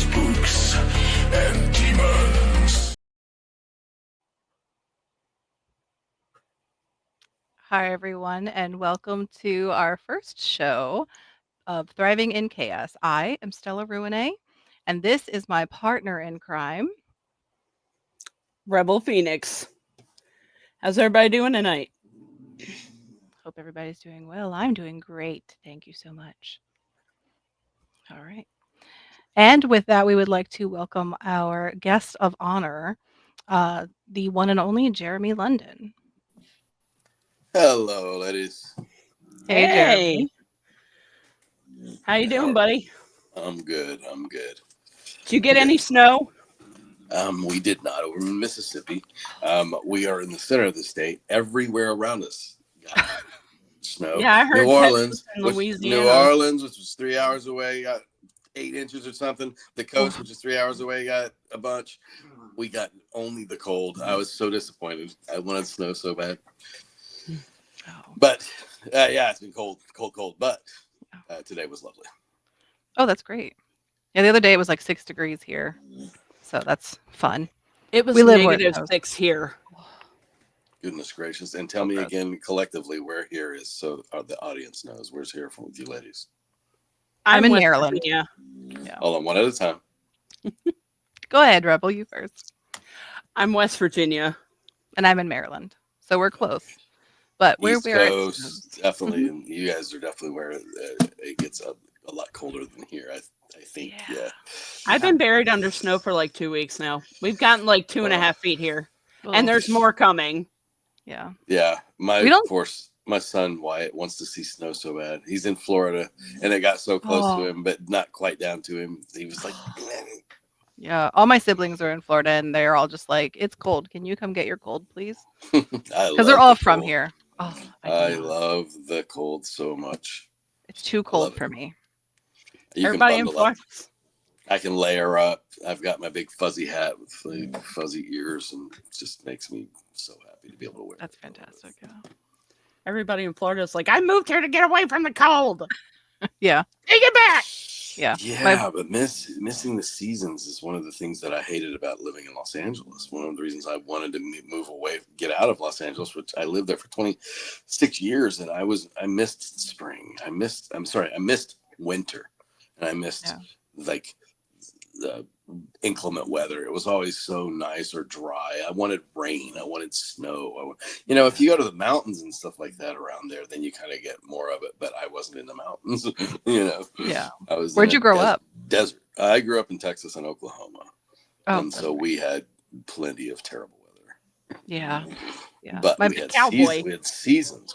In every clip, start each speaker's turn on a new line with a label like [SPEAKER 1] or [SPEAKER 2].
[SPEAKER 1] spooks, and demons.
[SPEAKER 2] Hi, everyone, and welcome to our first show of Thriving in Chaos. I am Stella Ruine, and this is my partner in crime.
[SPEAKER 3] Rebel Phoenix. How's everybody doing tonight?
[SPEAKER 2] Hope everybody's doing well. I'm doing great. Thank you so much. All right. And with that, we would like to welcome our guest of honor, the one and only Jeremy London.
[SPEAKER 4] Hello, ladies.
[SPEAKER 2] Hey,
[SPEAKER 3] Hey,
[SPEAKER 2] Jeremy.
[SPEAKER 3] how you doing, buddy?
[SPEAKER 4] I'm good. I'm good.
[SPEAKER 3] Did you get
[SPEAKER 4] Good.
[SPEAKER 3] any snow?
[SPEAKER 4] We did not. We're in Mississippi. We are in the center of the state. Everywhere around us got snow.
[SPEAKER 3] Yeah, I heard
[SPEAKER 4] New Orleans,
[SPEAKER 3] Texas and
[SPEAKER 4] New
[SPEAKER 3] Louisiana.
[SPEAKER 4] Orleans, which was 3 hours away, got 8 inches or something. The coast, which is 3 hours away, got a bunch. We got only the cold. I was so disappointed. I wanted snow so bad.
[SPEAKER 2] Oh.
[SPEAKER 4] But yeah, it's been cold. But today was lovely.
[SPEAKER 2] Oh, that's great. Yeah, the other day it was like 6 degrees here, so that's fun.
[SPEAKER 3] It was
[SPEAKER 2] We live where it
[SPEAKER 3] negative
[SPEAKER 2] snows.
[SPEAKER 3] 6 here.
[SPEAKER 4] Goodness gracious. And tell
[SPEAKER 2] Oh,
[SPEAKER 4] me
[SPEAKER 2] gross.
[SPEAKER 4] again collectively where here is so the audience knows. Where's here from with you ladies?
[SPEAKER 2] I'm in
[SPEAKER 3] West
[SPEAKER 2] Maryland.
[SPEAKER 3] Virginia.
[SPEAKER 4] Hold on, one at a time.
[SPEAKER 2] Go ahead, Rebel, you first.
[SPEAKER 3] I'm West Virginia.
[SPEAKER 2] And I'm in Maryland, so we're close. But we're
[SPEAKER 4] East
[SPEAKER 2] where it
[SPEAKER 4] Coast,
[SPEAKER 2] snows.
[SPEAKER 4] definitely.
[SPEAKER 2] Mhm.
[SPEAKER 4] And you guys are definitely where it gets a lot colder than here. I think, yeah.
[SPEAKER 3] I've been buried under snow for like 2 weeks now. We've gotten like 2.5 feet here, and
[SPEAKER 2] Oh,
[SPEAKER 3] there's more coming.
[SPEAKER 2] yeah.
[SPEAKER 4] Yeah,
[SPEAKER 2] We don't-
[SPEAKER 4] my son Wyatt wants to see snow so bad. He's in Florida, and it got so close to
[SPEAKER 2] Oh.
[SPEAKER 4] him, but not quite down to him. He was like,
[SPEAKER 2] Yeah, all my siblings are in Florida, and they're all just like, "It's cold. Can you come get your cold, please?" Because they're all from here. Oh,
[SPEAKER 4] I
[SPEAKER 2] cannot.
[SPEAKER 4] love the cold so much.
[SPEAKER 2] It's too
[SPEAKER 4] love
[SPEAKER 2] cold
[SPEAKER 4] it.
[SPEAKER 2] for me.
[SPEAKER 4] You
[SPEAKER 3] Everybody
[SPEAKER 4] can
[SPEAKER 3] in
[SPEAKER 4] bundle up.
[SPEAKER 3] Florida.
[SPEAKER 4] I can layer up. I've got my big fuzzy hat with like fuzzy ears, and it just makes me so happy to be able to wear
[SPEAKER 2] That's
[SPEAKER 4] it.
[SPEAKER 2] fantastic. Yeah.
[SPEAKER 3] Everybody in Florida is like, I moved here to get away from the cold.
[SPEAKER 2] Yeah.
[SPEAKER 3] Take it back.
[SPEAKER 2] Yeah.
[SPEAKER 4] Yeah, but missing the seasons is one of the things that I hated about living in Los Angeles. One of the reasons I wanted to move away, get out of Los Angeles, which I lived there for 26 years, and I missed spring. I missed winter, and I missed like the inclement weather. It was always so nice or dry. I wanted rain. I wanted snow. If you go to the mountains and stuff like that around there, then you kind of get more of it. But I wasn't in the mountains.
[SPEAKER 2] Yeah.
[SPEAKER 4] I was.
[SPEAKER 2] Where'd you grow up?
[SPEAKER 4] Desert. I grew up in Texas and Oklahoma,
[SPEAKER 2] Oh,
[SPEAKER 4] and so we had plenty of terrible weather.
[SPEAKER 2] yeah. Yeah.
[SPEAKER 4] But
[SPEAKER 2] My
[SPEAKER 4] we had
[SPEAKER 3] cowboy.
[SPEAKER 4] We had seasons.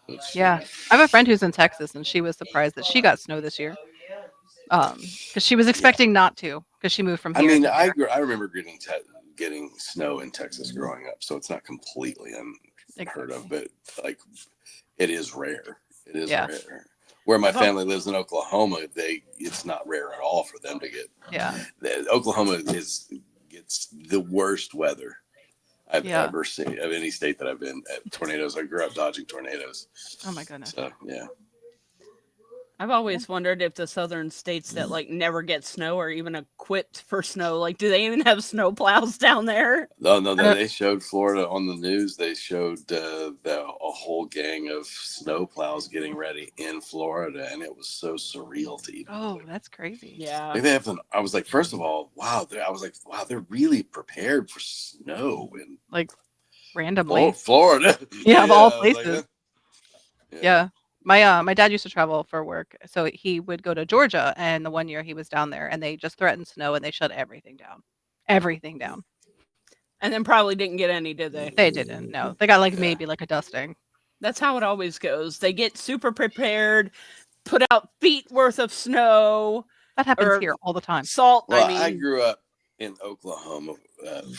[SPEAKER 4] Which,
[SPEAKER 2] Yeah. I have a friend who's in Texas, and she was surprised that she got snow this year. Because she was expecting not to, because she moved from
[SPEAKER 4] I
[SPEAKER 2] here.
[SPEAKER 4] mean,
[SPEAKER 2] to there.
[SPEAKER 4] I remember getting snow in Texas growing up, so it's not completely unheard of, but like it is rare. It is rare. Where my family lives in Oklahoma, it's not rare at all for them to get.
[SPEAKER 2] Yeah.
[SPEAKER 4] Oklahoma gets the worst weather I've ever seen of any state that I've been at. Tornadoes. I grew up dodging tornadoes.
[SPEAKER 2] Oh my goodness.
[SPEAKER 4] So yeah.
[SPEAKER 3] I've always wondered if the southern states that like never get snow are even equipped for snow. Like, do they even have snow plows down there?
[SPEAKER 4] No. They showed Florida on the news. They showed a whole gang of snow plows getting ready in Florida, and it was so surreal to even.
[SPEAKER 2] Oh, that's crazy.
[SPEAKER 3] Yeah.
[SPEAKER 4] Like they have. I was like, first of all, wow. They're really prepared for snow in
[SPEAKER 2] Like randomly.
[SPEAKER 4] Florida.
[SPEAKER 2] Yeah, of all
[SPEAKER 4] I was
[SPEAKER 2] places.
[SPEAKER 4] like,
[SPEAKER 2] Yeah. My dad used to travel for work, so he would go to Georgia, and the one year he was down there, and they just threatened snow, and they shut everything down. Everything down.
[SPEAKER 3] And then probably didn't get any, did they?
[SPEAKER 2] They didn't. No, they got like maybe like a dusting.
[SPEAKER 3] That's how it always goes. They get super prepared, put out feet worth of snow,
[SPEAKER 2] That happens
[SPEAKER 3] Or-
[SPEAKER 2] here all the time.
[SPEAKER 3] salt.
[SPEAKER 4] Well,
[SPEAKER 3] I
[SPEAKER 4] I
[SPEAKER 3] mean,
[SPEAKER 4] grew up in Oklahoma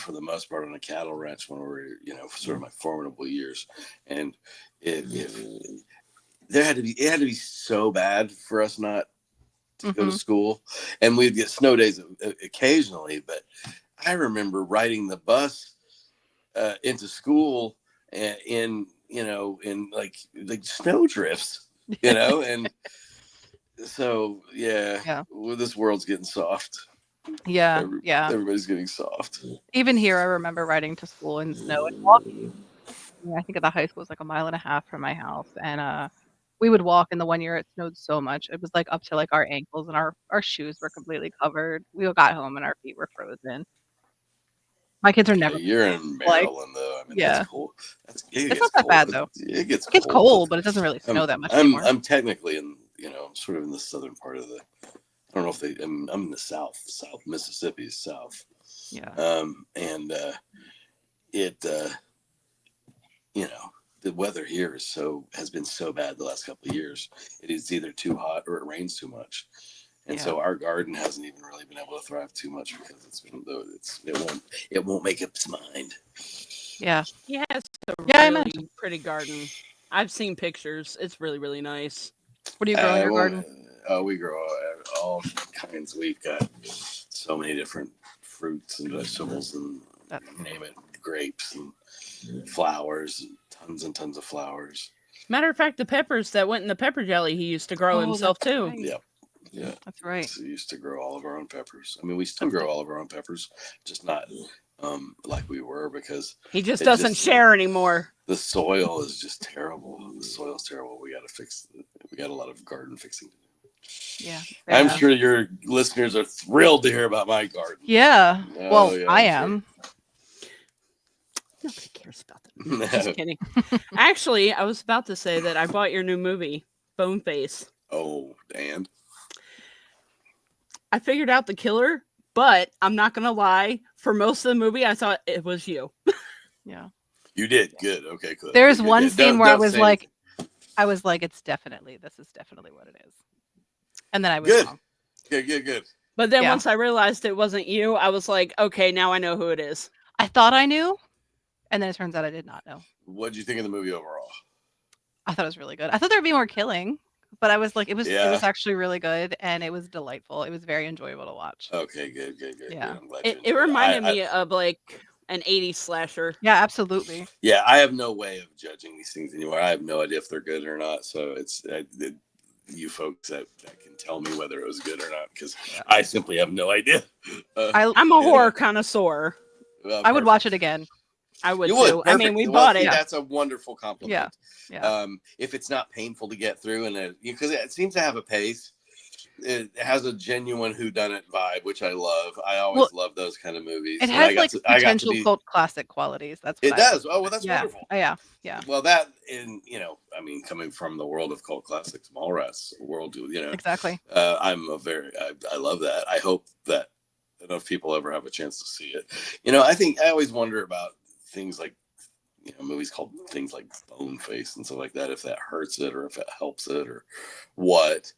[SPEAKER 4] for the most part on a cattle ranch when we were, sort of my formidable years, and if it had to be so bad for us not to go to school, and we'd get snow days occasionally. But I remember riding the bus into school in like snow drifts, and So yeah,
[SPEAKER 2] Yeah.
[SPEAKER 4] well, this world's getting soft.
[SPEAKER 2] Yeah, yeah.
[SPEAKER 4] Everybody's getting soft.
[SPEAKER 2] Even here, I remember riding to school in snow and walking. I think at the high school was like a mile and a half from my house, and we would walk. And the one year it snowed so much, it was like up to like our ankles, and our shoes were completely covered. We got home and our feet were frozen. My kids are never
[SPEAKER 4] Yeah, you're in
[SPEAKER 2] like,
[SPEAKER 4] Maryland though. I mean,
[SPEAKER 2] yeah,
[SPEAKER 4] that's cold. It
[SPEAKER 2] it's
[SPEAKER 4] gets
[SPEAKER 2] not that
[SPEAKER 4] cold.
[SPEAKER 2] bad though.
[SPEAKER 4] It gets
[SPEAKER 2] It gets
[SPEAKER 4] cold.
[SPEAKER 2] cold, but it doesn't really snow that much anymore.
[SPEAKER 4] I'm technically in, sort of in the southern part of the. I don't know if I'm in the South Mississippi's South.
[SPEAKER 2] Yeah,
[SPEAKER 4] And it, the weather here has been so bad the last couple of years. It is either too hot or it rains too much. And
[SPEAKER 2] Yeah.
[SPEAKER 4] so our garden hasn't even really been able to thrive too much because it won't make up its mind.
[SPEAKER 2] yeah.
[SPEAKER 3] He has a
[SPEAKER 2] Yeah, I
[SPEAKER 3] really
[SPEAKER 2] imagine.
[SPEAKER 3] pretty garden. I've seen pictures. It's really, really nice.
[SPEAKER 2] What do you grow in your garden?
[SPEAKER 4] We grow all kinds. We've got so many different fruits and vegetables and you name it, grapes and flowers, and tons of flowers.
[SPEAKER 3] Matter of fact, the peppers that went in the pepper jelly he used to grow
[SPEAKER 2] Oh,
[SPEAKER 3] himself
[SPEAKER 2] that's
[SPEAKER 3] too.
[SPEAKER 2] right.
[SPEAKER 4] Yeah. Yeah.
[SPEAKER 2] That's right.
[SPEAKER 4] So we used to grow all of our own peppers. I mean, we still grow all of our own peppers, just not like we were because
[SPEAKER 3] He just doesn't share anymore.
[SPEAKER 4] the soil is just terrible. The soil's terrible. We got to fix. We got a lot of garden fixing to do.
[SPEAKER 2] Yeah.
[SPEAKER 4] I'm sure your listeners are thrilled to hear about my garden.
[SPEAKER 2] Yeah.
[SPEAKER 4] Oh,
[SPEAKER 2] Well,
[SPEAKER 4] yeah,
[SPEAKER 2] I
[SPEAKER 4] I'm
[SPEAKER 2] am.
[SPEAKER 3] Nobody cares about that. Just kidding. Actually, I was about to say that I bought your new movie, Boneface.
[SPEAKER 4] Oh, and
[SPEAKER 3] I figured out the killer, but I'm not gonna lie. For most of the movie, I thought it was you.
[SPEAKER 2] Yeah.
[SPEAKER 4] you did good. Okay, good.
[SPEAKER 2] There's
[SPEAKER 4] Good,
[SPEAKER 2] one
[SPEAKER 4] good.
[SPEAKER 2] scene where I
[SPEAKER 4] Don't
[SPEAKER 2] was
[SPEAKER 4] say
[SPEAKER 2] like,
[SPEAKER 4] anything.
[SPEAKER 2] this is definitely what it is. And then I was
[SPEAKER 4] Good.
[SPEAKER 2] wrong.
[SPEAKER 4] Good.
[SPEAKER 3] But then
[SPEAKER 2] Yeah.
[SPEAKER 3] once I realized it wasn't you, I was like, okay, now I know who it is.
[SPEAKER 2] I thought I knew, and then it turns out I did not know.
[SPEAKER 4] What did you think of the movie overall?
[SPEAKER 2] I thought it was really good. I thought there would be more killing, but I was like, it was
[SPEAKER 4] Yeah.
[SPEAKER 2] actually really good, and it was delightful. It was very enjoyable to watch.
[SPEAKER 4] Okay, good.
[SPEAKER 2] Yeah.
[SPEAKER 4] Good. I'm glad you
[SPEAKER 3] It
[SPEAKER 4] enjoyed
[SPEAKER 3] reminded me of like an 80s slasher.
[SPEAKER 2] Yeah, absolutely.
[SPEAKER 4] Yeah, I have no way of judging these things anymore. I have no idea if they're good or not. So it's you folks that can tell me whether it was good or not because I simply have no idea.
[SPEAKER 3] I'm a horror connoisseur.
[SPEAKER 2] I would watch it again.
[SPEAKER 3] I would
[SPEAKER 4] You
[SPEAKER 3] too.
[SPEAKER 4] would.
[SPEAKER 3] I mean,
[SPEAKER 4] Perfect.
[SPEAKER 3] we
[SPEAKER 4] Well,
[SPEAKER 3] bought
[SPEAKER 4] see,
[SPEAKER 3] it.
[SPEAKER 4] That's a wonderful compliment.
[SPEAKER 2] Yeah.
[SPEAKER 4] If it's not painful to get through, and because it seems to have a pace, it has a genuine whodunit vibe, which I love. I always love those kind of movies.
[SPEAKER 2] It has like potential cult classic qualities. That's what
[SPEAKER 4] it does. Oh well, that's
[SPEAKER 2] yeah.
[SPEAKER 4] wonderful.
[SPEAKER 2] Yeah.
[SPEAKER 4] Well, that I mean, coming from the world of cult classics, Mallrats world,
[SPEAKER 2] Exactly.
[SPEAKER 4] I love that. I hope that enough people ever have a chance to see it. I always wonder about things like, movies called things like Boneface and stuff like that, if that hurts it or if it helps it or what.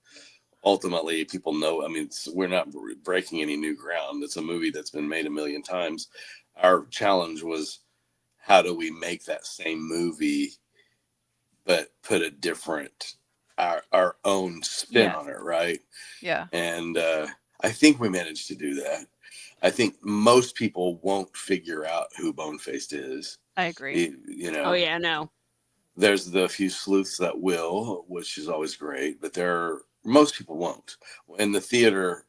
[SPEAKER 4] Ultimately, people know. I mean, we're not breaking any new ground. It's a movie that's been made a million times. Our challenge was, how do we make that same movie, but put a different, our own spin on it, right?
[SPEAKER 2] Yeah.
[SPEAKER 4] And I think we managed to do that. I think most people won't figure out who Boneface is.
[SPEAKER 2] I agree.
[SPEAKER 3] Oh yeah, no.
[SPEAKER 4] There's the few sleuths that will, which is always great, but most people won't. In the theater,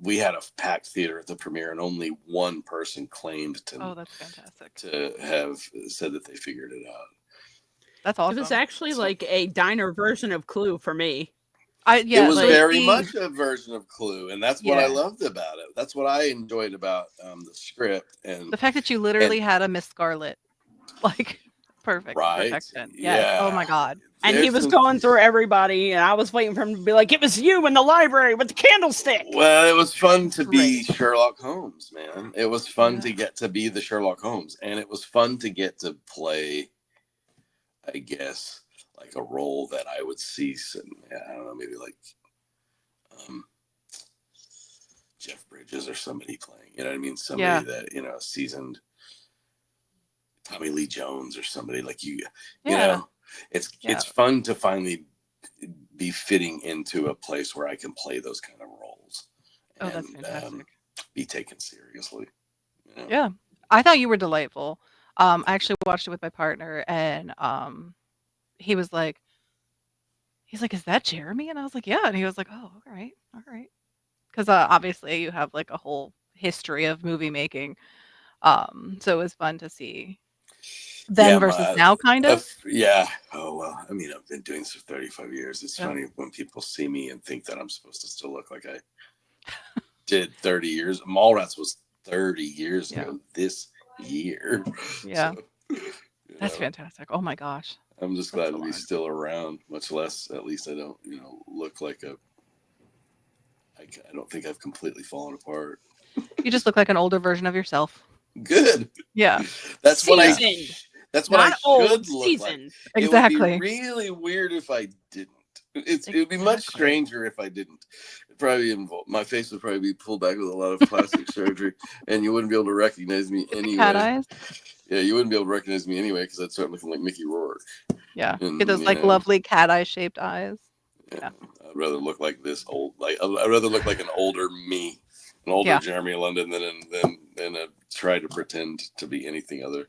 [SPEAKER 4] we had a packed theater at the premiere, and only one person claimed to.
[SPEAKER 2] Oh, that's fantastic.
[SPEAKER 4] To have said that they figured it out.
[SPEAKER 2] That's awesome.
[SPEAKER 3] It was actually like a diner version of Clue for me.
[SPEAKER 4] It was very much a version of Clue, and that's what I loved about it. That's what I enjoyed about the script and
[SPEAKER 2] the fact that you literally had a Miss Scarlet, like perfect perfection. Yes. Oh my God.
[SPEAKER 3] And he was going through everybody, and I was waiting for him to be like, "It was you in the library with the candlestick."
[SPEAKER 4] Well, it was fun to be Sherlock Holmes, man. It was fun to get to be the Sherlock Holmes, and it was fun to get to play, I guess, like a role that I would see. I don't know, maybe like Jeff Bridges or somebody playing. You know what I mean? Somebody that seasoned, Tommy Lee Jones or somebody like you. You know, it's fun to finally be fitting into a place where I can play those kind of roles.
[SPEAKER 2] Oh, that's fantastic.
[SPEAKER 4] Be taken seriously.
[SPEAKER 2] Yeah, I thought you were delightful. I actually watched it with my partner, and he was like, he's like, "Is that Jeremy?" And I was like, "Yeah." And he was like, "Oh, all right, all right." Because obviously you have like a whole history of movie making, so it was fun to see then
[SPEAKER 4] Yeah,
[SPEAKER 2] versus now, kind of.
[SPEAKER 4] yeah. Oh well, I mean, I've been doing this for 35 years. It's
[SPEAKER 2] Yeah.
[SPEAKER 4] funny when people see me and think that I'm supposed to still look like I did 30 years. Mallrats was 30 years
[SPEAKER 2] Yeah.
[SPEAKER 4] ago this year.
[SPEAKER 2] Yeah.
[SPEAKER 4] So,
[SPEAKER 2] That's fantastic. Oh my gosh.
[SPEAKER 4] I'm just
[SPEAKER 2] That's
[SPEAKER 4] glad
[SPEAKER 2] a
[SPEAKER 4] to be
[SPEAKER 2] lot.
[SPEAKER 4] still around. Much less, at least I don't, look like I don't think I've completely fallen apart.
[SPEAKER 2] You just look like an older version of yourself.
[SPEAKER 4] Good.
[SPEAKER 2] Yeah,
[SPEAKER 4] That's what I.
[SPEAKER 3] Seasoned.
[SPEAKER 4] That's what I
[SPEAKER 3] Not old,
[SPEAKER 4] should look like.
[SPEAKER 3] seasoned.
[SPEAKER 4] It would be
[SPEAKER 2] exactly.
[SPEAKER 4] really weird if I didn't. It would be much
[SPEAKER 2] Exactly.
[SPEAKER 4] stranger if I didn't. It'd probably involve my face would probably be pulled back with a lot of plastic surgery, and you wouldn't be able to recognize me anyway.
[SPEAKER 2] Cat eyes.
[SPEAKER 4] Yeah, you wouldn't be able to recognize me anyway because I'd start looking like Mickey Rourke.
[SPEAKER 2] Yeah,
[SPEAKER 4] And,
[SPEAKER 2] get those like lovely cat eye shaped eyes. Yeah.
[SPEAKER 4] I'd rather look like this old. Like I'd rather look like an older me, an older
[SPEAKER 2] Yeah.
[SPEAKER 4] Jeremy London than try to pretend to be anything other.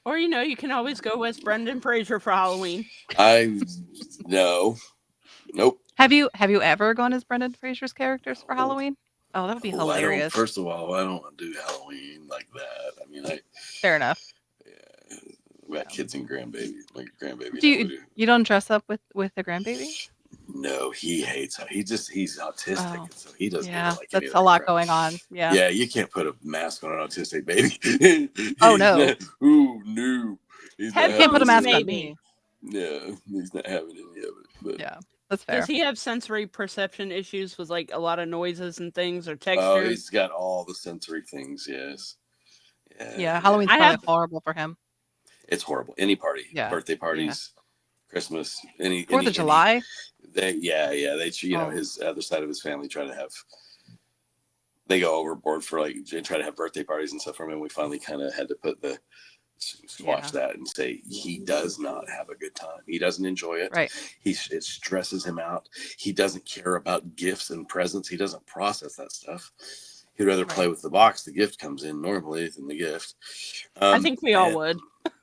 [SPEAKER 3] Or you can always go as Brendan Fraser for Halloween.
[SPEAKER 4] No. Nope.
[SPEAKER 2] Have you ever gone as Brendan Fraser's characters for Halloween? Oh, that would be hilarious.
[SPEAKER 4] First of all, I don't do Halloween like that. I mean,
[SPEAKER 2] Fair enough.
[SPEAKER 4] we got kids and grandbaby. Like grandbaby.
[SPEAKER 2] Do you don't dress up with the grandbaby?
[SPEAKER 4] No, he hates her. He's autistic,
[SPEAKER 2] Oh.
[SPEAKER 4] and so he doesn't.
[SPEAKER 2] Yeah,
[SPEAKER 4] even like any
[SPEAKER 2] that's
[SPEAKER 4] of
[SPEAKER 2] a lot
[SPEAKER 4] crap.
[SPEAKER 2] going on. Yeah.
[SPEAKER 4] Yeah, you can't put a mask on an autistic baby.
[SPEAKER 2] Oh, no.
[SPEAKER 4] Ooh, no. He's
[SPEAKER 3] Head
[SPEAKER 4] not
[SPEAKER 2] Can't put a
[SPEAKER 4] having
[SPEAKER 2] mask on
[SPEAKER 3] maybe.
[SPEAKER 2] me.
[SPEAKER 4] Yeah, he's not having any of it. But
[SPEAKER 2] Yeah, that's fair.
[SPEAKER 3] Does he have sensory perception issues with like a lot of noises and things or
[SPEAKER 4] oh,
[SPEAKER 3] textures?
[SPEAKER 4] he's got all the sensory things. Yes.
[SPEAKER 2] Yeah, Halloween's
[SPEAKER 3] I
[SPEAKER 2] probably
[SPEAKER 3] have-
[SPEAKER 2] horrible for him.
[SPEAKER 4] It's horrible. Any party,
[SPEAKER 2] Yeah,
[SPEAKER 4] birthday parties, Christmas, any
[SPEAKER 2] 4th of July.
[SPEAKER 4] They
[SPEAKER 2] Oh.
[SPEAKER 4] his other side of his family try to have. They go overboard for like they try to have birthday parties and stuff for him, and we finally kind of had to put the squash that and say he does not have a good time. He doesn't enjoy it.
[SPEAKER 2] Right.
[SPEAKER 4] It stresses him out. He doesn't care about gifts and presents. He doesn't process that stuff. He'd rather play with the box the gift comes in normally than the gift.
[SPEAKER 3] I think we all would.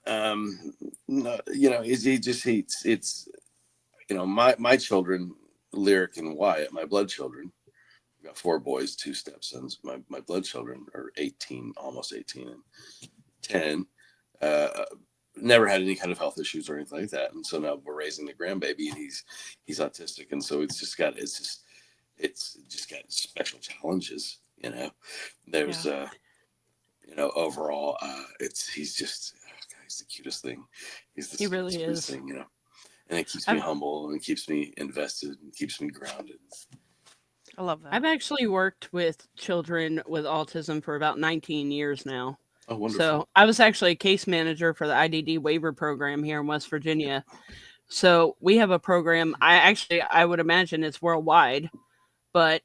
[SPEAKER 4] No, he just hates it's my children, Lyric and Wyatt, my blood children. I've got 4 boys, 2 stepsons. My blood children are 18, almost 18 and 10. Never had any kind of health issues or anything like that. And so now we're raising the grandbaby and he's autistic. And so it's just got special challenges, There's overall he's the cutest thing.
[SPEAKER 3] He really
[SPEAKER 4] cutest
[SPEAKER 3] is.
[SPEAKER 4] thing, and it keeps me humble and it keeps me invested and keeps me grounded.
[SPEAKER 2] I love that.
[SPEAKER 3] I've actually worked with children with autism for about 19 years now.
[SPEAKER 4] Oh, wonderful.
[SPEAKER 3] So I was actually a case manager for the IDD waiver program here in West Virginia. So we have a program. I would imagine it's worldwide, but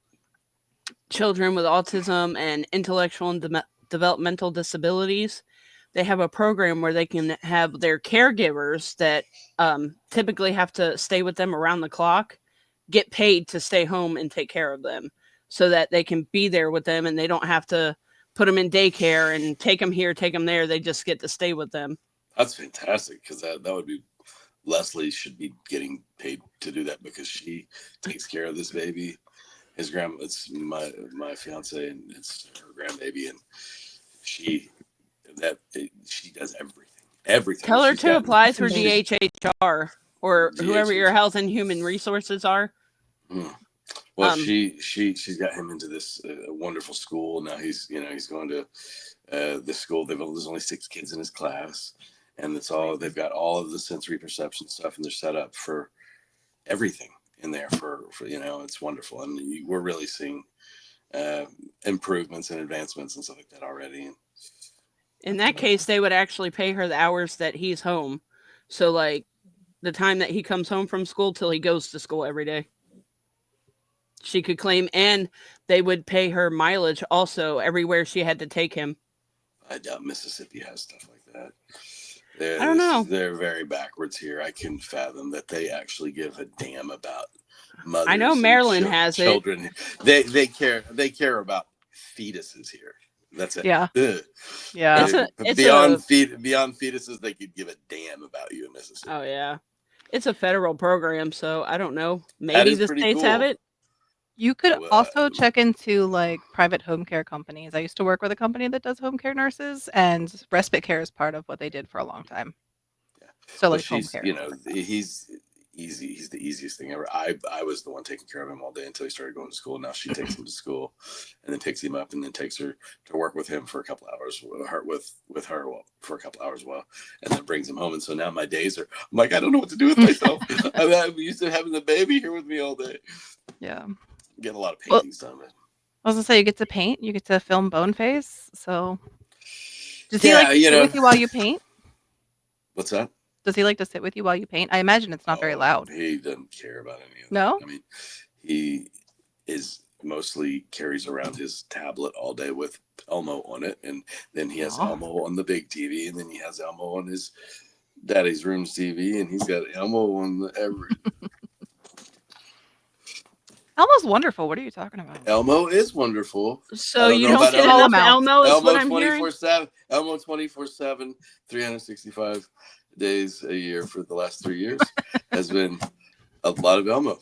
[SPEAKER 3] children with autism and intellectual and developmental disabilities, they have a program where they can have their caregivers that typically have to stay with them around the clock get paid to stay home and take care of them so that they can be there with them and they don't have to put them in daycare and take them here, take them there. They just get to stay with them.
[SPEAKER 4] That's fantastic because that would be Leslie should be getting paid to do that because she takes care of this baby. His it's my fiance and it's her grandbaby and she does everything.
[SPEAKER 3] Tell her
[SPEAKER 4] She's
[SPEAKER 3] to
[SPEAKER 4] got-
[SPEAKER 3] apply through DHHR or whoever your health and human resources are.
[SPEAKER 4] Well, she's got him into this wonderful school. Now he's going to this school. There's only 6 kids in his class, and they've got all of the sensory perception stuff, and they're set up for everything in there for it's wonderful, and we're really seeing improvements and advancements and stuff like that already.
[SPEAKER 3] In that case, they would actually pay her the hours that he's home. So like the time that he comes home from school till he goes to school every day. She could claim, and they would pay her mileage also everywhere she had to take him.
[SPEAKER 4] I doubt Mississippi has stuff like that.
[SPEAKER 3] I don't know.
[SPEAKER 4] They're very backwards here. I couldn't fathom that they actually give a damn about mothers.
[SPEAKER 3] I know
[SPEAKER 4] and
[SPEAKER 3] Maryland has it.
[SPEAKER 4] children. They care about fetuses here. That's it.
[SPEAKER 2] Yeah.
[SPEAKER 4] Ugh.
[SPEAKER 2] Yeah.
[SPEAKER 3] It's
[SPEAKER 4] beyond fetuses, they could give a damn about you in Mississippi.
[SPEAKER 3] Oh yeah. It's a federal program, so I don't know. Maybe
[SPEAKER 4] is
[SPEAKER 3] the
[SPEAKER 4] pretty
[SPEAKER 3] states have
[SPEAKER 4] cool.
[SPEAKER 3] it.
[SPEAKER 2] You could
[SPEAKER 4] Oh,
[SPEAKER 2] also check into like private home care companies. I used to work with a company that does home care nurses, and respite care is part of what they did for a long time.
[SPEAKER 4] Yeah.
[SPEAKER 2] So
[SPEAKER 4] Well,
[SPEAKER 2] like home
[SPEAKER 4] she's,
[SPEAKER 2] care.
[SPEAKER 4] you know, he's easy. He's the easiest thing ever. I was the one taking care of him all day until he started going to school. Now she takes him to school, and then takes him up, and then takes her to work with him for a couple hours, with her for a couple hours while, and then brings him home. And so now my days are, I'm like, I don't know what to do with myself. I'm used to having the baby here with me all day.
[SPEAKER 2] Yeah.
[SPEAKER 4] Get a lot of
[SPEAKER 2] Well,
[SPEAKER 4] paintings done. But
[SPEAKER 2] I was gonna say you get to paint, you get to film Boneface. So does he
[SPEAKER 4] yeah,
[SPEAKER 2] like to sit with you while you paint?
[SPEAKER 4] What's that?
[SPEAKER 2] Does he like to sit with you while you paint? I imagine it's not very loud.
[SPEAKER 4] He doesn't care about any of that.
[SPEAKER 2] No?
[SPEAKER 4] I mean, he is mostly carries around his tablet all day with Elmo on it, and then he has
[SPEAKER 2] Aw.
[SPEAKER 4] Elmo on the big TV, and then he has Elmo on his daddy's room's TV, and he's got Elmo on every.
[SPEAKER 2] Elmo's wonderful. What are you talking about?
[SPEAKER 4] Elmo is wonderful.
[SPEAKER 3] So
[SPEAKER 4] don't
[SPEAKER 3] you
[SPEAKER 4] know
[SPEAKER 3] don't
[SPEAKER 4] about
[SPEAKER 3] get
[SPEAKER 2] Elmo.
[SPEAKER 3] enough Elmo, is what
[SPEAKER 4] Elmo
[SPEAKER 3] I'm hearing.
[SPEAKER 4] 24/7. Elmo 24/7, 365 days a year for the last 3 years has been a lot of Elmo.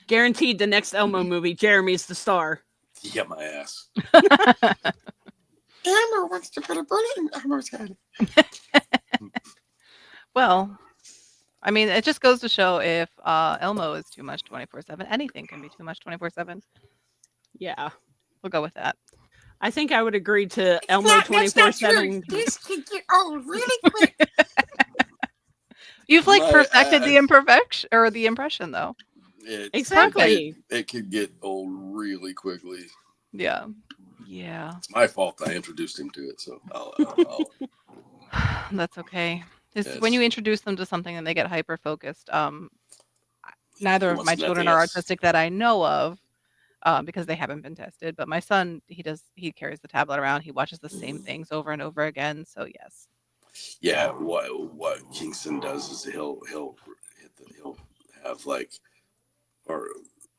[SPEAKER 3] Guaranteed the next Elmo movie, Jeremy's the star.
[SPEAKER 4] Yeah, my ass. Elmo wants to put a bullet in Elmo's head.
[SPEAKER 2] Well, I mean, it just goes to show if Elmo is too much 24/7, anything can be too much 24/7.
[SPEAKER 3] Yeah.
[SPEAKER 2] We'll go with that.
[SPEAKER 3] I think I would agree to Elmo 24/7.
[SPEAKER 1] This could get old really quick.
[SPEAKER 2] You've like
[SPEAKER 4] My
[SPEAKER 2] perfected the
[SPEAKER 4] ass.
[SPEAKER 2] imperfection or the impression though.
[SPEAKER 3] Exactly.
[SPEAKER 4] It could get old really quickly.
[SPEAKER 2] Yeah. Yeah.
[SPEAKER 4] It's my fault I introduced him to it, so I'll
[SPEAKER 2] That's okay. When
[SPEAKER 4] Yes.
[SPEAKER 2] you introduce them to something and they get hyper focused, neither
[SPEAKER 4] He
[SPEAKER 2] of
[SPEAKER 4] wants
[SPEAKER 2] my
[SPEAKER 4] nothing
[SPEAKER 2] children are
[SPEAKER 4] else.
[SPEAKER 2] artistic that I know of, because they haven't been tested. But my son, he carries the tablet around. He watches the same things over and over again. So yes.
[SPEAKER 4] Yeah, what Kingston does is he'll have like, or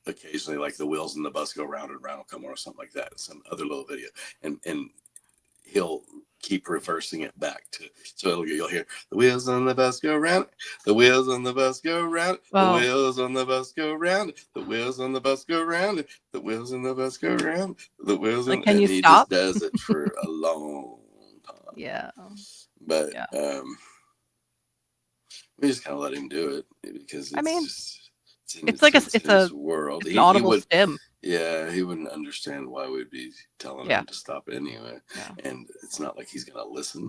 [SPEAKER 4] occasionally like the wheels in the bus go round and round will come on or something like that, some other little video, and he'll keep reversing it back to, so you'll hear the wheels on the bus go round, the wheels on the bus go round, the
[SPEAKER 2] Oh.
[SPEAKER 4] wheels on the bus go round, the wheels on the bus go round, the wheels on the bus go round, the wheels
[SPEAKER 2] Like,
[SPEAKER 4] on,
[SPEAKER 2] can
[SPEAKER 4] and
[SPEAKER 2] you
[SPEAKER 4] he
[SPEAKER 2] stop?
[SPEAKER 4] just does it for a long time.
[SPEAKER 2] Yeah.
[SPEAKER 4] But
[SPEAKER 2] Yeah.
[SPEAKER 4] we just kind of let him do it because it's
[SPEAKER 2] I mean,
[SPEAKER 4] just
[SPEAKER 2] it's like
[SPEAKER 4] it's his world.
[SPEAKER 2] It's an audible stim.
[SPEAKER 4] Yeah, he wouldn't understand why we'd be telling him to stop anyway.
[SPEAKER 2] Yeah.
[SPEAKER 4] And it's not like he's gonna listen.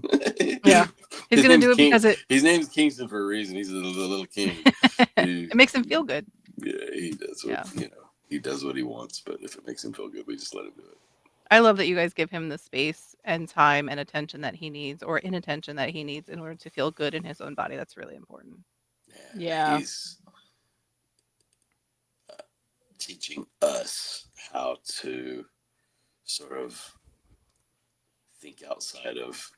[SPEAKER 2] Yeah. He's
[SPEAKER 4] His
[SPEAKER 2] gonna
[SPEAKER 4] name's
[SPEAKER 2] do it
[SPEAKER 4] King-
[SPEAKER 2] because
[SPEAKER 4] his name's Kingston for a reason. He's the little king.
[SPEAKER 2] it makes him feel good.
[SPEAKER 4] Yeah, he does. He does what he wants. But if it makes him feel good, we just let him do it.
[SPEAKER 2] I love that you guys give him the space and time and attention that he needs, or inattention that he needs, in order to feel good in his own body. That's really important.
[SPEAKER 3] Yeah.
[SPEAKER 4] He's teaching us how to sort of think outside of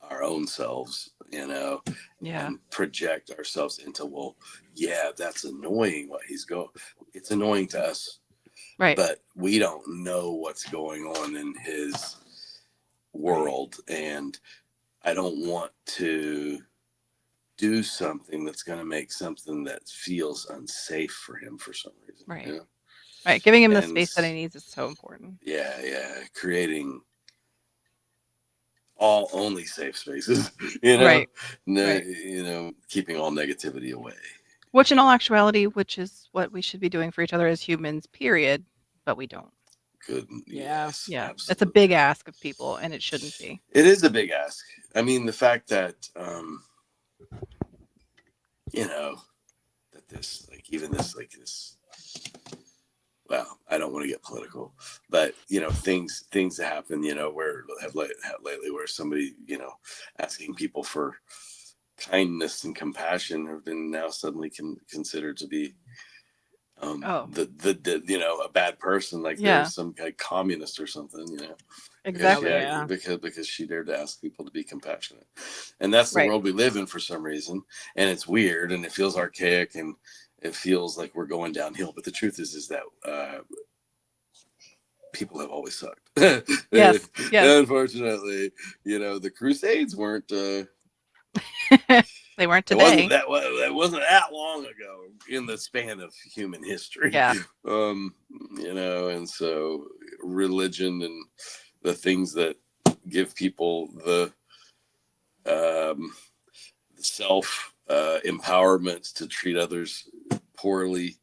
[SPEAKER 4] our own selves,
[SPEAKER 2] Yeah.
[SPEAKER 4] and project ourselves into, well, yeah, that's annoying what he's going. It's annoying to us,
[SPEAKER 2] Right.
[SPEAKER 4] but we don't know what's going on in his world, and I don't want to do something that's going to make something that feels unsafe for him for some reason.
[SPEAKER 2] Right. Right. Giving him the
[SPEAKER 4] And
[SPEAKER 2] space that he needs is so important.
[SPEAKER 4] Yeah. Creating only safe spaces,
[SPEAKER 2] Right.
[SPEAKER 4] keeping all negativity away.
[SPEAKER 2] Which in all actuality, which is what we should be doing for each other as humans, period. But we don't.
[SPEAKER 4] Good.
[SPEAKER 3] Yeah.
[SPEAKER 4] Yes,
[SPEAKER 2] Yeah. It's a
[SPEAKER 4] absolutely.
[SPEAKER 2] big ask of people, and it shouldn't be.
[SPEAKER 4] It is a big ask. I mean, the fact that, that this, well, I don't want to get political, but, things happen, where have lately where somebody, asking people for kindness and compassion have been now suddenly considered to be a bad person, like
[SPEAKER 2] Yeah.
[SPEAKER 4] there's some guy communist or something,
[SPEAKER 2] Exactly.
[SPEAKER 3] Yeah.
[SPEAKER 4] because she dared to ask people to be compassionate, and that's the
[SPEAKER 2] Right.
[SPEAKER 4] world we live in for some reason, and it's weird and it feels archaic and it feels like we're going downhill. But the truth is that people have always sucked.
[SPEAKER 2] Yes.
[SPEAKER 4] Unfortunately, the Crusades weren't.
[SPEAKER 2] They weren't
[SPEAKER 4] It
[SPEAKER 2] today.
[SPEAKER 4] that wasn't that long ago in the span of human history.
[SPEAKER 2] Yeah.
[SPEAKER 4] And so religion and the things that give people the self empowerment to treat others poorly.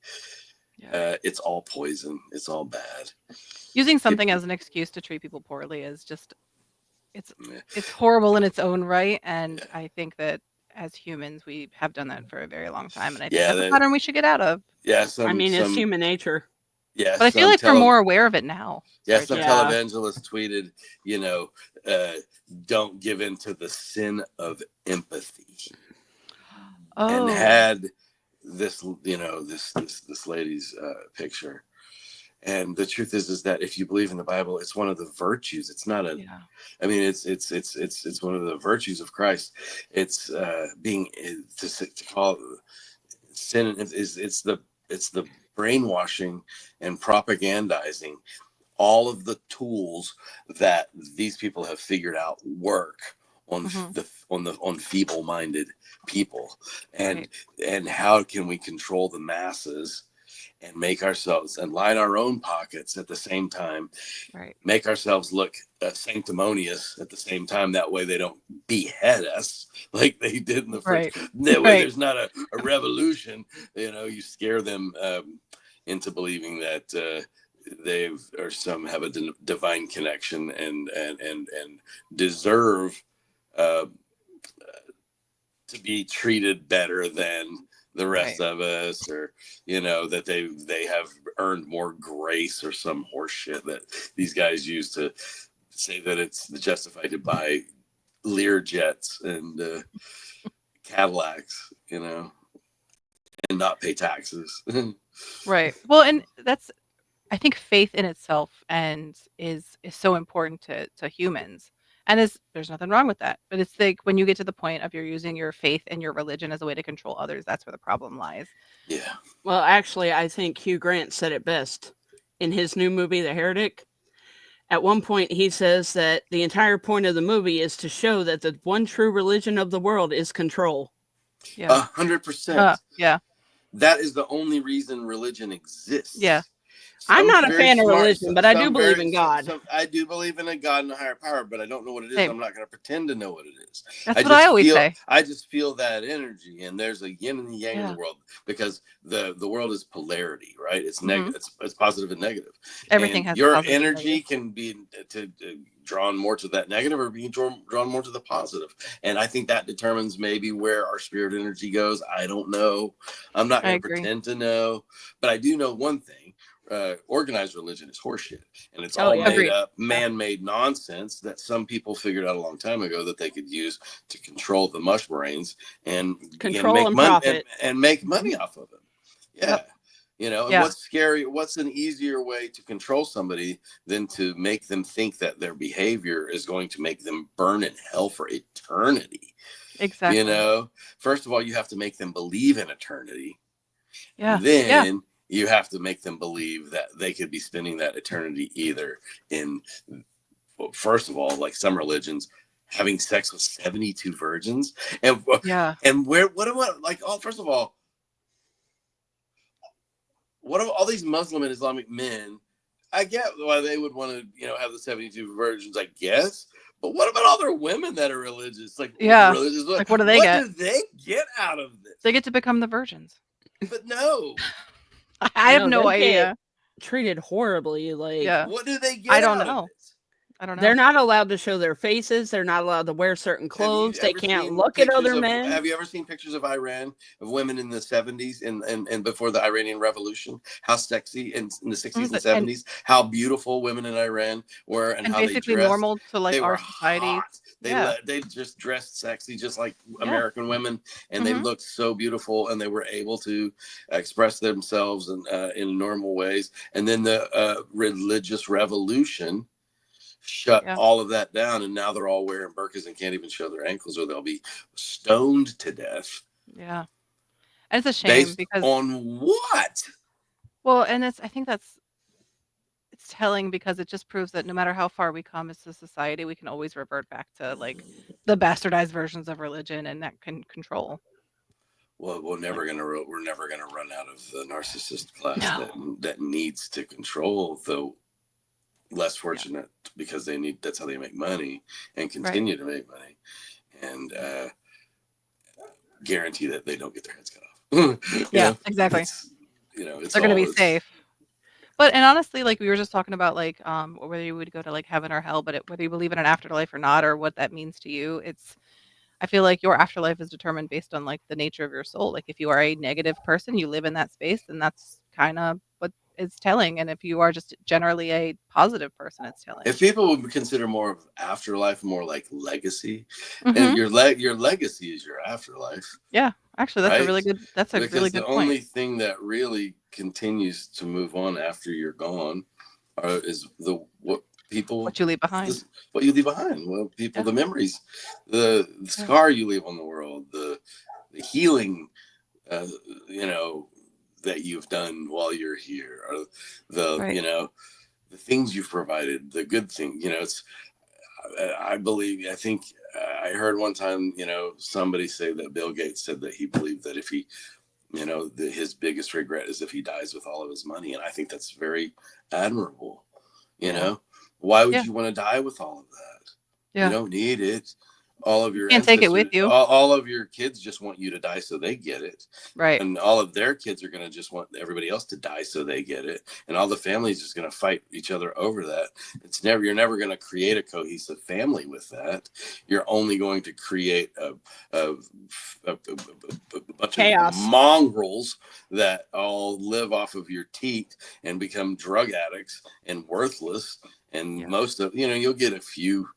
[SPEAKER 2] Yeah.
[SPEAKER 4] It's all poison. It's all bad.
[SPEAKER 2] Using something as an excuse to treat people poorly is just it's
[SPEAKER 4] Yeah.
[SPEAKER 2] horrible in its own right, and I think that as humans we have done that for a very long time, and I think
[SPEAKER 4] Yeah,
[SPEAKER 2] that's a pattern we should get out of.
[SPEAKER 4] Yeah,
[SPEAKER 3] I mean, it's
[SPEAKER 4] some
[SPEAKER 3] human nature.
[SPEAKER 4] yeah,
[SPEAKER 2] But I feel
[SPEAKER 4] some
[SPEAKER 2] like we're more aware of it now.
[SPEAKER 4] yeah,
[SPEAKER 2] Sorry,
[SPEAKER 4] some
[SPEAKER 2] Jen.
[SPEAKER 3] Yeah.
[SPEAKER 4] televangelist tweeted, don't give in to the sin of empathy, and
[SPEAKER 2] Oh,
[SPEAKER 4] had this, this lady's picture. And the truth is that if you believe in the Bible, it's one of the virtues. It's not a.
[SPEAKER 2] yeah.
[SPEAKER 4] I mean, it's one of the virtues of Christ. It's being to call sin is it's the brainwashing and propagandizing all of the tools that these people have figured out work on on feeble-minded people, and how can we control the masses and make ourselves and line our own pockets at the same time,
[SPEAKER 2] Right.
[SPEAKER 4] make ourselves look sanctimonious at the same time. That way they don't behead us like they did in the first. That way there's not a revolution. You scare them into believing that have a divine connection and deserve to be treated better than the rest of us, or that they have earned more grace or some horse shit that these guys use to say that it's justified to buy Lear jets and Cadillacs, and not pay taxes.
[SPEAKER 2] Right. Well, and that's I think faith in itself and is so important to humans. And there's nothing wrong with that. But it's like when you get to the point of you're using your faith and your religion as a way to control others, that's where the problem lies.
[SPEAKER 4] Yeah.
[SPEAKER 3] Well, actually, I think Hugh Grant said it best in his new movie, The Heretic. At one point, he says that the entire point of the movie is to show that the one true religion of the world is control.
[SPEAKER 2] Yeah.
[SPEAKER 4] 100%.
[SPEAKER 2] Yeah.
[SPEAKER 4] That is the only reason religion exists.
[SPEAKER 2] Yeah.
[SPEAKER 3] I'm not a fan of religion, but I do believe in God.
[SPEAKER 4] I do believe in a God and a higher power, but I don't know what it is.
[SPEAKER 2] Same.
[SPEAKER 4] I'm not going to pretend to know what it is.
[SPEAKER 2] That's what I always say.
[SPEAKER 4] I just feel that energy, and there's a yin and yang in the world, because the world is polarity, right? It's negative. It's positive and negative.
[SPEAKER 2] Everything
[SPEAKER 4] and
[SPEAKER 2] has
[SPEAKER 4] your
[SPEAKER 2] positive and
[SPEAKER 4] energy
[SPEAKER 2] negative.
[SPEAKER 4] can be drawn more to that negative, or being drawn more to the positive. And I think that determines maybe where our spirit energy goes. I don't know. I'm not going to pretend to know, but I do know one thing. Organized religion is horseshit, and it's all made up, man-made nonsense that some people figured out a long time ago that they could use to control the mush brains and
[SPEAKER 3] control and profit
[SPEAKER 4] and make money off of them. Yeah. And what's scary? What's an easier way to control somebody than to make them think that their behavior is going to make them burn in hell for eternity?
[SPEAKER 2] Exactly.
[SPEAKER 4] First of all, you have to make them believe in eternity.
[SPEAKER 2] Yeah.
[SPEAKER 4] Then you have to make them believe that they could be spending that eternity either in, first of all, like some religions, having sex with 72 virgins. And first of all, what are all these Muslim and Islamic men? I get why they would want to, have the 72 virgins, I guess. But what about all their women that are religious? Like, religious,
[SPEAKER 2] like what do they get?
[SPEAKER 4] What do they get out of this?
[SPEAKER 2] They get to become the virgins.
[SPEAKER 4] But no.
[SPEAKER 2] I have no idea.
[SPEAKER 3] Treated horribly. Like,
[SPEAKER 4] what do they get?
[SPEAKER 2] I don't know.
[SPEAKER 3] They're not allowed to show their faces. They're not allowed to wear certain clothes. They can't look at other men.
[SPEAKER 4] Have you ever seen pictures of Iran, of women in the 70s and before the Iranian Revolution? How sexy in the 60s and 70s, how beautiful women in Iran were, and how
[SPEAKER 2] basically
[SPEAKER 4] they dressed.
[SPEAKER 2] Normal to like our society.
[SPEAKER 4] Hot. They just dressed sexy, just like American women, and they looked so beautiful, and they were able to express themselves in normal ways. And then the religious revolution shut all of that down, and now they're all wearing burqas and can't even show their ankles, or they'll be stoned to death.
[SPEAKER 2] Yeah, and it's a shame
[SPEAKER 4] based
[SPEAKER 2] because
[SPEAKER 4] on what?
[SPEAKER 2] Well, and I think it's it's telling because it just proves that no matter how far we come as a society, we can always revert back to like the bastardized versions of religion and that can control.
[SPEAKER 4] Well, we're never gonna run out of the narcissist class
[SPEAKER 2] No.
[SPEAKER 4] that needs to control the less fortunate because that's how they make money and continue to make money, and guarantee that they don't get their heads cut off.
[SPEAKER 2] Exactly.
[SPEAKER 4] It's
[SPEAKER 2] They're going to be safe. But and honestly, like we were just talking about, like whether you would go to like heaven or hell, but whether you believe in an afterlife or not, or what that means to you, I feel like your afterlife is determined based on like the nature of your soul. Like if you are a negative person, you live in that space, and that's kind of what it's telling. And if you are just generally a positive person, it's telling.
[SPEAKER 4] If people would consider more of afterlife more like legacy,
[SPEAKER 2] Mhm.
[SPEAKER 4] and your legacy is your afterlife.
[SPEAKER 2] Yeah, actually, that's a
[SPEAKER 4] right?
[SPEAKER 2] really good. That's a
[SPEAKER 4] Because
[SPEAKER 2] really good
[SPEAKER 4] the
[SPEAKER 2] point.
[SPEAKER 4] only thing that really continues to move on after you're gone is what
[SPEAKER 2] you leave behind.
[SPEAKER 4] What you leave behind. Well, people,
[SPEAKER 2] Yeah.
[SPEAKER 4] the memories, the scar you leave on the world, the healing, that you've done while you're here, or the things you've provided, the good thing. I think I heard one time, somebody say that Bill Gates said that he believed that if he, his biggest regret is if he dies with all of his money. And I think that's very admirable. Why would you want to die with all of that?
[SPEAKER 2] Yeah.
[SPEAKER 4] You don't need it. All of your
[SPEAKER 2] can't take it with you.
[SPEAKER 4] All of your kids just want you to die so they get it.
[SPEAKER 2] Right.
[SPEAKER 4] And all of their kids are going to just want everybody else to die so they get it. And all the families just going to fight each other over that. You're never going to create a cohesive family with that. You're only going to create a bunch
[SPEAKER 3] chaos.
[SPEAKER 4] of mongrels that all live off of your teat and become drug addicts and worthless. And most of, you'll get a few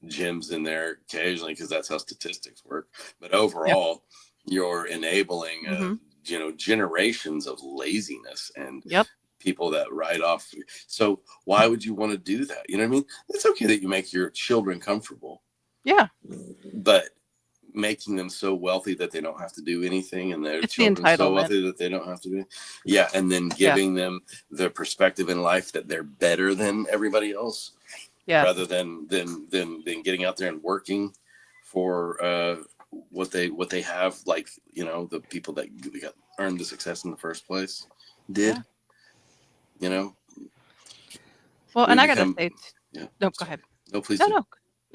[SPEAKER 4] gems in there occasionally because that's how statistics work, but overall you're enabling generations of laziness and people that write off. So why would you want to do that? You know what I mean? It's okay that you make your children comfortable, but making them so wealthy that they don't have to do anything, and their children so wealthy that they don't have to do and then giving them the perspective in life that they're better than everybody else. Rather than getting out there and working for what they have, like the people that earned the success in the first place did. Well,
[SPEAKER 2] and I gotta say, no, go ahead.
[SPEAKER 4] No, please.
[SPEAKER 2] No.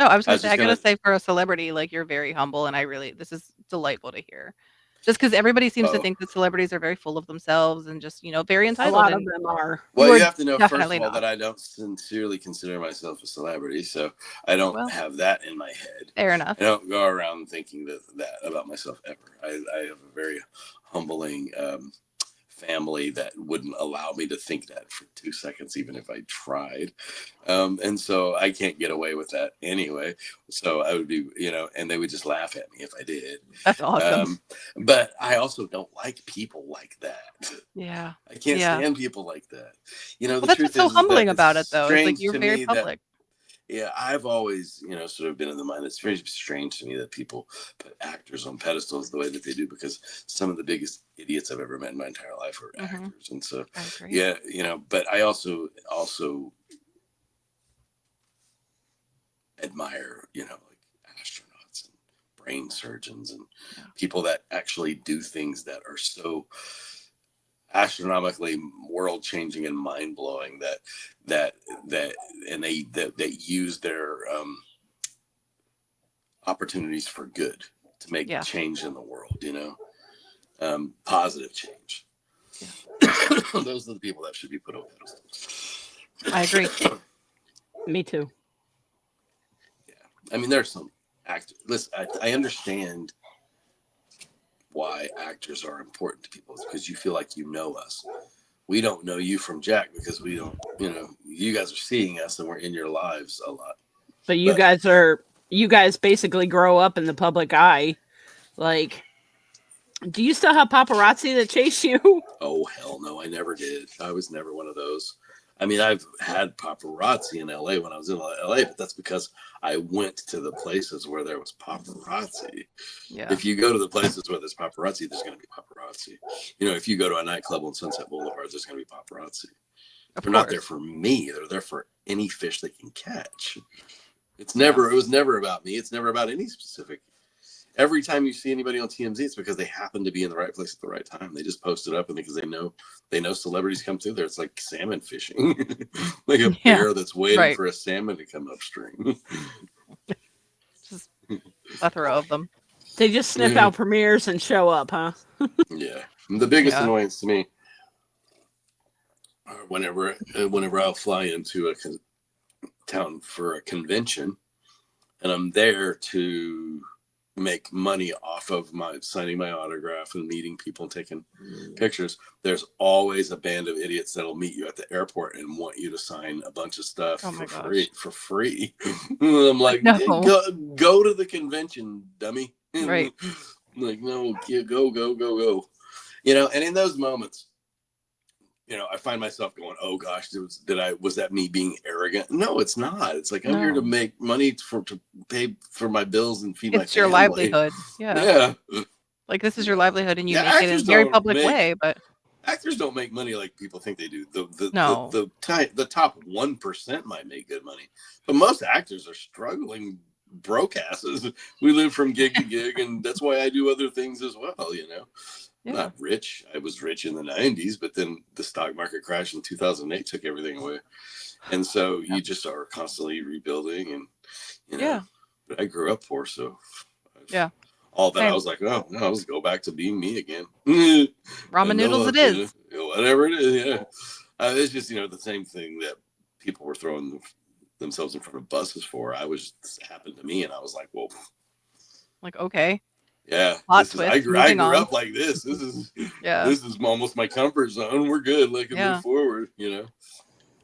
[SPEAKER 2] I was gonna say, I gotta say, for a celebrity, like you're very humble, and this is delightful to hear. Just because everybody seems to think that celebrities are very full of themselves and just, very entitled.
[SPEAKER 3] A lot of them are.
[SPEAKER 4] Well, you have to know, first of all, that I don't sincerely consider myself a celebrity, so I don't have that in my head.
[SPEAKER 2] Fair enough.
[SPEAKER 4] I don't go around thinking that about myself ever. I have a very humbling family that wouldn't allow me to think that for 2 seconds, even if I tried. And so I can't get away with that anyway. So I would be, and they would just laugh at me if I did.
[SPEAKER 2] That's awesome.
[SPEAKER 4] But I also don't like people like that.
[SPEAKER 2] Yeah.
[SPEAKER 4] I can't stand people like that. The
[SPEAKER 2] that's
[SPEAKER 4] truth
[SPEAKER 2] what's so
[SPEAKER 4] is
[SPEAKER 2] humbling about it, though. It's like
[SPEAKER 4] you're
[SPEAKER 2] very public.
[SPEAKER 4] I've always, sort of been in the mind. It's very strange to me that people put actors on pedestals the way that they do, because some of the biggest idiots I've ever met in my entire life are actors. And so, but I also admire, like astronauts and brain surgeons and people that actually do things that are so astronomically world changing and mind blowing that they use their opportunities for good to make change in the world, positive change. Those are the people that should be put on pedestals.
[SPEAKER 2] I agree.
[SPEAKER 3] Me too.
[SPEAKER 4] I mean, there's some actors. Listen, I understand why actors are important to people, because you feel like you know us. We don't know you from Jack because we don't, you guys are seeing us and we're in your lives a lot.
[SPEAKER 3] But you guys basically grow up in the public eye. Like, do you still have paparazzi that chase you?
[SPEAKER 4] Oh, hell no, I never did. I was never one of those. I mean, I've had paparazzi in LA when I was in LA, but that's because I went to the places where there was paparazzi.
[SPEAKER 2] Yeah.
[SPEAKER 4] If you go to the places where there's paparazzi, there's going to be paparazzi. If you go to a nightclub on Sunset Boulevard, there's going to be paparazzi.
[SPEAKER 2] Of
[SPEAKER 4] They're not there
[SPEAKER 2] course.
[SPEAKER 4] for me. They're there for any fish they can catch. It was never about me. It's never about any specific. Every time you see anybody on TMZ, it's because they happen to be in the right place at the right time. They just post it up, and because they know celebrities come through there. It's like salmon fishing, like a
[SPEAKER 2] Yeah,
[SPEAKER 4] bear that's waiting
[SPEAKER 2] right.
[SPEAKER 4] for a salmon to come upstream.
[SPEAKER 2] Just plethora of them.
[SPEAKER 3] They just sniff out premieres and show up, huh?
[SPEAKER 4] Yeah, the biggest
[SPEAKER 2] Yeah.
[SPEAKER 4] annoyance to me, whenever I'll fly into a town for a convention, and I'm there to make money off of my signing my autograph and meeting people and taking pictures, there's always a band of idiots that'll meet you at the airport and want you to sign a bunch of stuff
[SPEAKER 2] Oh my
[SPEAKER 4] for free. I'm like,
[SPEAKER 2] No.
[SPEAKER 4] go to the convention, dummy.
[SPEAKER 2] Right.
[SPEAKER 4] Like, no, go. And in those moments, I find myself going, oh gosh, was that me being arrogant? No, it's not. It's like, I'm here to
[SPEAKER 2] No.
[SPEAKER 4] make money to pay for my bills and feed my
[SPEAKER 2] It's your
[SPEAKER 4] family.
[SPEAKER 2] livelihood. Yeah.
[SPEAKER 4] Yeah.
[SPEAKER 2] Like, this is your livelihood, and you
[SPEAKER 4] Yeah,
[SPEAKER 2] make it in
[SPEAKER 4] actors
[SPEAKER 2] a very
[SPEAKER 4] don't
[SPEAKER 2] public
[SPEAKER 4] make-
[SPEAKER 2] way, but
[SPEAKER 4] Actors don't make money like people think they do.
[SPEAKER 2] No.
[SPEAKER 4] The top 1% might make good money, but most actors are struggling broke asses. We live from gig to gig, and that's why I do other things as well.
[SPEAKER 2] yeah.
[SPEAKER 4] Not rich. I was rich in the 90s, but then the stock market crash in 2008 took everything away. And so you just are constantly rebuilding, and
[SPEAKER 2] Yeah.
[SPEAKER 4] But I grew up poor, so
[SPEAKER 2] Yeah.
[SPEAKER 4] all that
[SPEAKER 2] Same.
[SPEAKER 4] I was like, oh no, let's go back to being me again.
[SPEAKER 2] Ramen noodles it is.
[SPEAKER 4] Whatever it is, yeah. It's just the same thing that people were throwing themselves in front of buses for. This happened to me, and I was like, well,
[SPEAKER 2] Like, okay.
[SPEAKER 4] yeah.
[SPEAKER 2] Plot
[SPEAKER 4] I
[SPEAKER 2] twist,
[SPEAKER 4] grew
[SPEAKER 2] moving on.
[SPEAKER 4] up like this. This is
[SPEAKER 2] Yeah.
[SPEAKER 4] this is almost my comfort zone. We're good. Like,
[SPEAKER 2] Yeah.
[SPEAKER 4] move forward. It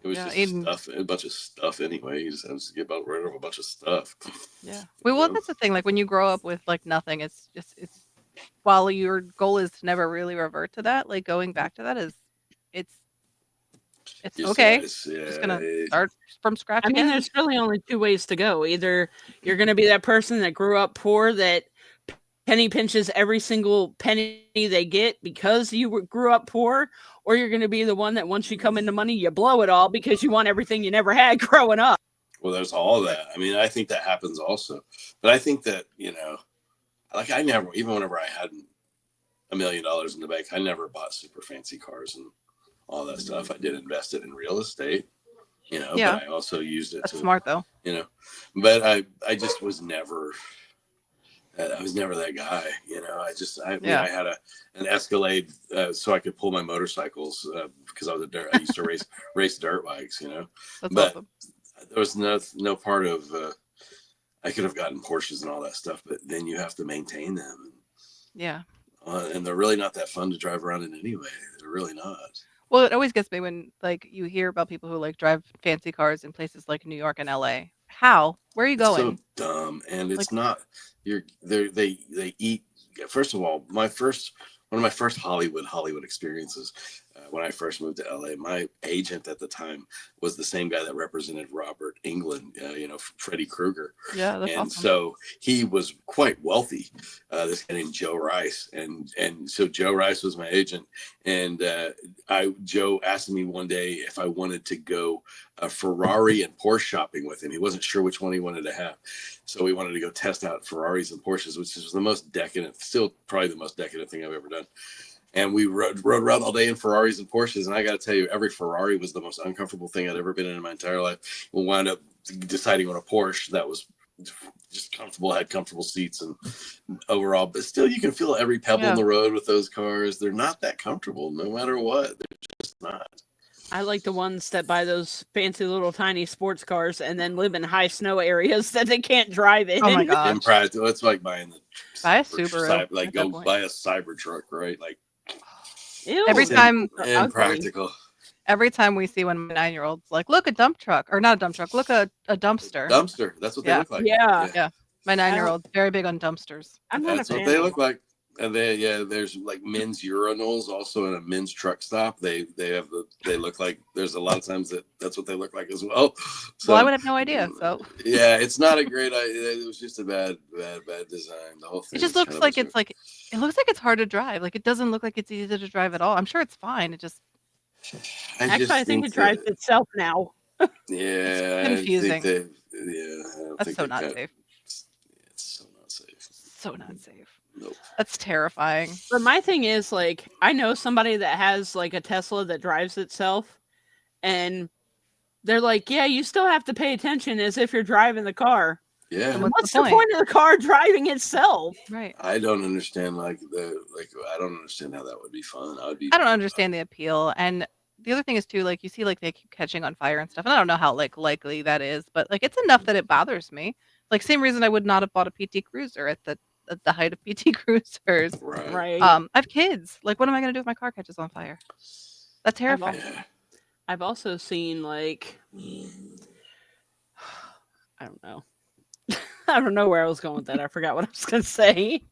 [SPEAKER 4] was
[SPEAKER 2] Yeah,
[SPEAKER 4] just
[SPEAKER 2] even-
[SPEAKER 4] stuff, a bunch of stuff anyway. You just have to get rid of a bunch of stuff.
[SPEAKER 2] Yeah. Well, that's the thing. Like, when you grow up with like nothing, it's while your goal is to never really revert to that, like going back to that it's
[SPEAKER 4] Just,
[SPEAKER 2] okay.
[SPEAKER 4] yeah,
[SPEAKER 2] Just gonna start from scratch
[SPEAKER 3] I mean,
[SPEAKER 2] again.
[SPEAKER 3] there's really only two ways to go. Either you're going to be that person that grew up poor that penny pinches every single penny they get because you grew up poor, or you're going to be the one that once you come into money, you blow it all because you want everything you never had growing up.
[SPEAKER 4] Well, there's all that. I mean, I think that happens also. But I think that, like I never, even whenever I had $1 million in the bank, I never bought super fancy cars and all that stuff. I did invest it in real estate,
[SPEAKER 2] Yeah.
[SPEAKER 4] but I also used it
[SPEAKER 2] That's
[SPEAKER 4] to,
[SPEAKER 2] smart though.
[SPEAKER 4] but I just was never, I was never that guy. I had an Escalade so I could pull my motorcycles because I used to race dirt bikes,
[SPEAKER 2] That's
[SPEAKER 4] but
[SPEAKER 2] awesome.
[SPEAKER 4] there was no part of I could have gotten Porsches and all that stuff, but then you have to maintain them,
[SPEAKER 2] Yeah.
[SPEAKER 4] and they're really not that fun to drive around in anyway. They're really not.
[SPEAKER 2] Well, it always gets me when like you hear about people who like drive fancy cars in places like New York and LA. How? Where are you
[SPEAKER 4] It's
[SPEAKER 2] going?
[SPEAKER 4] so dumb, and it's not. They eat. First of all, one of my first Hollywood experiences when I first moved to LA. My agent at the time was the same guy that represented Robert Englund, Freddy Krueger.
[SPEAKER 2] Yeah, that's
[SPEAKER 4] And
[SPEAKER 2] awesome.
[SPEAKER 4] so he was quite wealthy. This guy named Joe Rice, and so Joe Rice was my agent, and Joe asked me one day if I wanted to go Ferrari and Porsche shopping with him. He wasn't sure which one he wanted to have, so we wanted to go test out Ferraris and Porsches, which is the most decadent, still probably the most decadent thing I've ever done. And we rode around all day in Ferraris and Porsches. And I got to tell you, every Ferrari was the most uncomfortable thing I'd ever been in my entire life. We wound up deciding on a Porsche that was just comfortable, had comfortable seats and overall. But still, you can feel every pebble in the road with those cars. They're not that comfortable, no matter what. They're just not.
[SPEAKER 3] I like the ones that buy those fancy little tiny sports cars and then live in high snow areas that they can't drive in.
[SPEAKER 2] Oh my god.
[SPEAKER 4] Impractical. It's like buying
[SPEAKER 2] Buy a Subaru.
[SPEAKER 4] like
[SPEAKER 2] at
[SPEAKER 4] go
[SPEAKER 2] that point.
[SPEAKER 4] buy a Cybertruck, right? Like
[SPEAKER 3] Ew,
[SPEAKER 2] Every
[SPEAKER 3] they're
[SPEAKER 2] time-
[SPEAKER 3] ugly.
[SPEAKER 4] impractical.
[SPEAKER 2] Every time we see one of my 9-year-olds, like, look, a dump truck, or not a dump truck, look, a dumpster.
[SPEAKER 4] Dumpster. That's what they
[SPEAKER 2] Yeah.
[SPEAKER 4] look like.
[SPEAKER 3] Yeah.
[SPEAKER 2] My 9-year-old's very big on dumpsters.
[SPEAKER 3] I'm not
[SPEAKER 4] That's
[SPEAKER 3] a
[SPEAKER 4] what
[SPEAKER 3] fan.
[SPEAKER 4] they look like. And there's like men's urinals also in a men's truck stop. They look like, there's a lot of times that's what they look like as well. So
[SPEAKER 2] Well, I would have no idea. So
[SPEAKER 4] yeah, it's not a great idea. It was just a bad design. The whole thing.
[SPEAKER 2] it just
[SPEAKER 4] was
[SPEAKER 2] looks
[SPEAKER 4] kind of
[SPEAKER 2] like
[SPEAKER 4] a
[SPEAKER 2] it's like, it looks like it's hard to drive. Like, it doesn't look like it's easy to drive at all. I'm sure it's fine. It just,
[SPEAKER 3] Actually, I think it
[SPEAKER 4] that-
[SPEAKER 3] drives itself now.
[SPEAKER 4] Yeah,
[SPEAKER 2] confusing.
[SPEAKER 4] I don't
[SPEAKER 2] That's
[SPEAKER 4] think
[SPEAKER 2] so
[SPEAKER 4] that
[SPEAKER 2] not
[SPEAKER 4] got-
[SPEAKER 2] safe.
[SPEAKER 4] It's so not safe.
[SPEAKER 2] So not safe.
[SPEAKER 4] Nope.
[SPEAKER 2] That's terrifying.
[SPEAKER 3] But my thing is, like, I know somebody that has like a Tesla that drives itself, and they're like, "Yeah, you still have to pay attention as if you're driving the car."
[SPEAKER 4] Yeah,
[SPEAKER 2] And
[SPEAKER 3] And
[SPEAKER 2] what's
[SPEAKER 3] what's
[SPEAKER 2] the
[SPEAKER 3] the
[SPEAKER 2] point?
[SPEAKER 3] point of the car driving itself?
[SPEAKER 2] Right.
[SPEAKER 4] I don't understand I don't understand how that would be fun. I would be
[SPEAKER 2] I don't understand the appeal. And the other thing is too, like you see like they keep catching on fire and stuff. And I don't know how like likely that is, but like it's enough that it bothers me. Like same reason I would not have bought a PT Cruiser at the height of PT Cruisers.
[SPEAKER 4] right.
[SPEAKER 3] Right.
[SPEAKER 2] I have kids. Like what am I gonna do if my car catches on fire? That's
[SPEAKER 3] I've
[SPEAKER 2] terrifying.
[SPEAKER 4] Yeah.
[SPEAKER 3] I've also seen like I don't know. I don't know where I was going with that. I forgot what I was gonna say.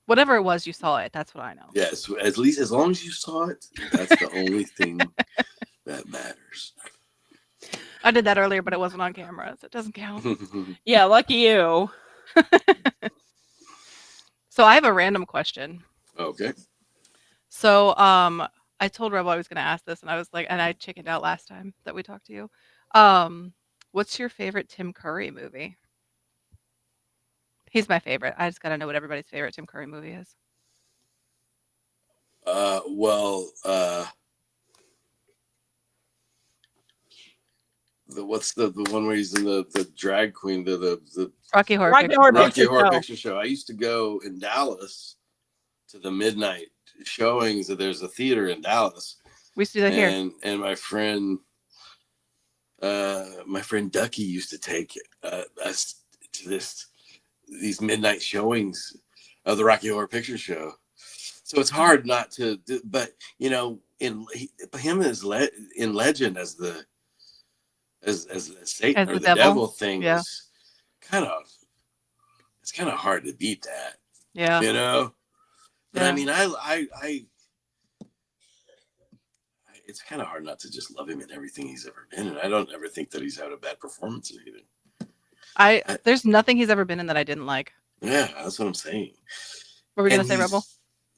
[SPEAKER 2] Whatever it was, you saw it. That's what I know.
[SPEAKER 4] Yes, at least as long as you saw it, that's the only thing that matters.
[SPEAKER 2] I did that earlier, but it wasn't on camera, so it doesn't count.
[SPEAKER 3] Yeah, lucky you.
[SPEAKER 2] So I have a random question.
[SPEAKER 4] Okay.
[SPEAKER 2] So I told Rebel I was gonna ask this and I was like, and I chickened out last time that we talked to you. What's your favorite Tim Curry movie? He's my favorite. I just gotta know what everybody's favorite Tim Curry movie is.
[SPEAKER 4] Well, what's the one where he's in the drag queen, the
[SPEAKER 2] Rocky Horror
[SPEAKER 3] Rocky
[SPEAKER 2] Picture
[SPEAKER 3] Horror
[SPEAKER 2] Show.
[SPEAKER 4] Rocky
[SPEAKER 3] Picture
[SPEAKER 4] Horror
[SPEAKER 3] Show.
[SPEAKER 4] Picture Show. I used to go in Dallas to the midnight showings. There's a theater in Dallas,
[SPEAKER 2] We used to do that here.
[SPEAKER 4] and my friend Ducky used to take us to these midnight showings of the Rocky Horror Picture Show. So it's hard not to, but you know, in Legend as Satan
[SPEAKER 2] As
[SPEAKER 4] or
[SPEAKER 2] the
[SPEAKER 4] the
[SPEAKER 2] devil?
[SPEAKER 4] devil thing
[SPEAKER 2] Yeah.
[SPEAKER 4] is kind of hard to beat that,
[SPEAKER 2] Yeah.
[SPEAKER 4] you know. But I
[SPEAKER 2] Yeah.
[SPEAKER 4] mean, I it's kind of hard not to just love him in everything he's ever been, and I don't ever think that he's had a bad performance in anything.
[SPEAKER 2] There's nothing he's ever been in that I didn't like.
[SPEAKER 4] Yeah, that's what I'm saying.
[SPEAKER 2] What were we gonna
[SPEAKER 4] And
[SPEAKER 2] say, Rebel?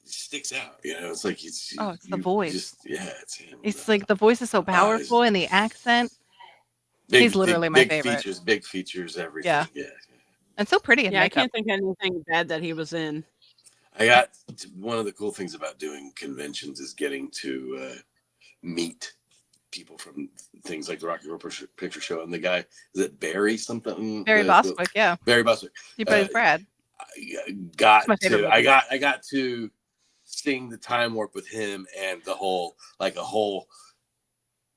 [SPEAKER 4] he sticks out, you know. It's like it's
[SPEAKER 2] the voice.
[SPEAKER 4] It's him.
[SPEAKER 2] It's like the voice is so powerful and the accent. He's literally my favorite.
[SPEAKER 4] Big features, everything.
[SPEAKER 2] Yeah.
[SPEAKER 4] Yeah.
[SPEAKER 2] And so pretty in
[SPEAKER 3] Yeah, I
[SPEAKER 2] makeup.
[SPEAKER 3] can't think of anything bad that he was in.
[SPEAKER 4] I got one of the cool things about doing conventions is getting to meet people from things like the Rocky Horror Picture Show, and the guy, is it Barry something?
[SPEAKER 2] Barry Bostwick, yeah.
[SPEAKER 4] Barry Bostwick.
[SPEAKER 2] He plays Brad.
[SPEAKER 4] I got
[SPEAKER 2] my favorite
[SPEAKER 4] to
[SPEAKER 2] movie.
[SPEAKER 4] I got to sing the Time Warp with him and a whole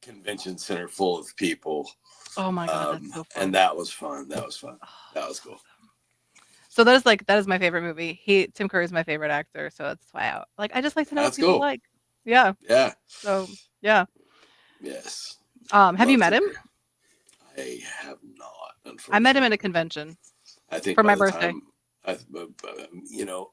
[SPEAKER 4] convention center full of people.
[SPEAKER 2] Oh my god, that's so fun.
[SPEAKER 4] And that was fun. That was fun. That was cool.
[SPEAKER 2] So that is my favorite movie. Tim Curry is my favorite actor, so that's why I just like to know
[SPEAKER 4] That's
[SPEAKER 2] what people
[SPEAKER 4] cool.
[SPEAKER 2] like. Yeah.
[SPEAKER 4] Yeah.
[SPEAKER 2] So yeah.
[SPEAKER 4] Yes.
[SPEAKER 2] Have you met him?
[SPEAKER 4] I have not.
[SPEAKER 2] I met him at a convention.
[SPEAKER 4] I think
[SPEAKER 2] for
[SPEAKER 4] by
[SPEAKER 2] my
[SPEAKER 4] the
[SPEAKER 2] birthday.
[SPEAKER 4] time you know,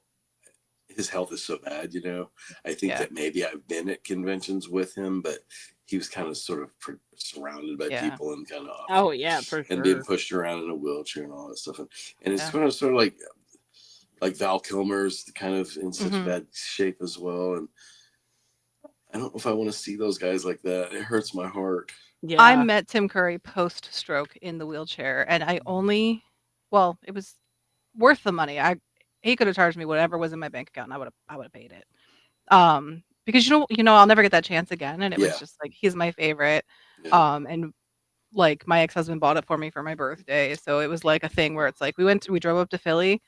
[SPEAKER 4] his health is so bad. You know, I think
[SPEAKER 2] Yeah.
[SPEAKER 4] that maybe I've been at conventions with him, but he was kind of sort of surrounded by
[SPEAKER 2] Yeah.
[SPEAKER 4] people and kind of
[SPEAKER 3] Oh yeah, for
[SPEAKER 4] and being
[SPEAKER 3] sure.
[SPEAKER 4] pushed around in a wheelchair and all that stuff. And it's
[SPEAKER 2] Yeah.
[SPEAKER 4] kind of sort of like Val Kilmer's kind of in such
[SPEAKER 2] Mhm.
[SPEAKER 4] bad shape as well. And I don't know if I want to see those guys like that. It hurts my heart.
[SPEAKER 3] Yeah.
[SPEAKER 2] I met Tim Curry post stroke in the wheelchair, and it was worth the money. He could have charged me whatever was in my bank account, and I would have paid it. Because I'll never get that chance again, and it
[SPEAKER 4] Yeah.
[SPEAKER 2] was just like he's my favorite.
[SPEAKER 4] Yeah.
[SPEAKER 2] And like my ex-husband bought it for me for my birthday, so it was like a thing where it's like we drove up to Philly,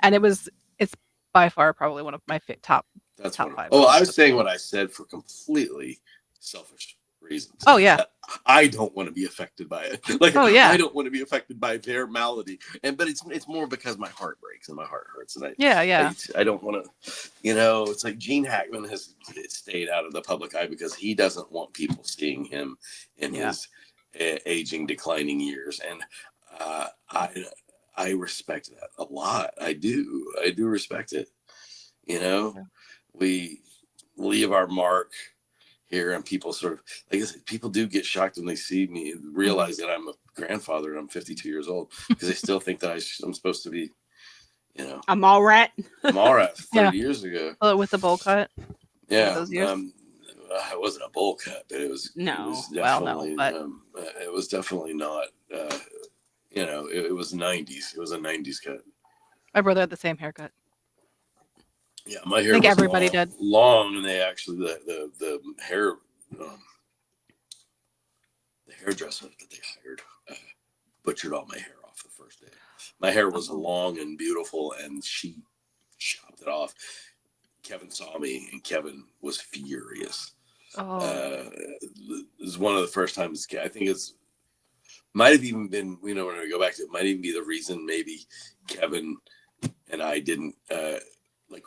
[SPEAKER 2] and it's by far probably one of my top.
[SPEAKER 4] That's
[SPEAKER 2] top
[SPEAKER 4] wonderful.
[SPEAKER 2] five
[SPEAKER 4] Oh, I
[SPEAKER 2] movies.
[SPEAKER 4] was saying what I said for completely selfish reasons.
[SPEAKER 2] Oh yeah,
[SPEAKER 4] I don't want to be affected by it. Like,
[SPEAKER 2] Oh, yeah.
[SPEAKER 4] I don't want to be affected by their malady. But it's more because my heart breaks and my heart hurts, and
[SPEAKER 2] yeah.
[SPEAKER 4] I don't want to. It's like Gene Hackman has stayed out of the public eye because he doesn't want people seeing him in
[SPEAKER 2] Yeah.
[SPEAKER 4] his aging, declining years, and I respect that a lot. I do respect it.
[SPEAKER 2] Yeah.
[SPEAKER 4] We leave our mark here, and people sort of, like I said, people do get shocked when they see me and realize that I'm a grandfather and I'm 52 years old, because they still think that I'm supposed to be,
[SPEAKER 3] I'm all right.
[SPEAKER 4] I'm all right 30
[SPEAKER 2] Yeah.
[SPEAKER 4] years ago.
[SPEAKER 2] With the bowl cut.
[SPEAKER 4] Yeah.
[SPEAKER 2] those years?
[SPEAKER 4] it wasn't a bowl cut, but it was
[SPEAKER 3] No.
[SPEAKER 2] Well, no,
[SPEAKER 4] definitely
[SPEAKER 2] but-
[SPEAKER 4] it was definitely not. It was 90s. It was a 90s cut.
[SPEAKER 2] My brother had the same haircut.
[SPEAKER 4] Yeah, my hair.
[SPEAKER 2] think
[SPEAKER 4] was
[SPEAKER 2] everybody
[SPEAKER 4] long,
[SPEAKER 2] did.
[SPEAKER 4] long, and they actually the hair, the hairdresser that they hired butchered all my hair off the first day. My hair was long and beautiful, and she chopped it off. Kevin saw me, and Kevin was furious.
[SPEAKER 2] Oh,
[SPEAKER 4] It was one of the first times. I think might have even been, when I go back to it, might even be the reason maybe Kevin and I didn't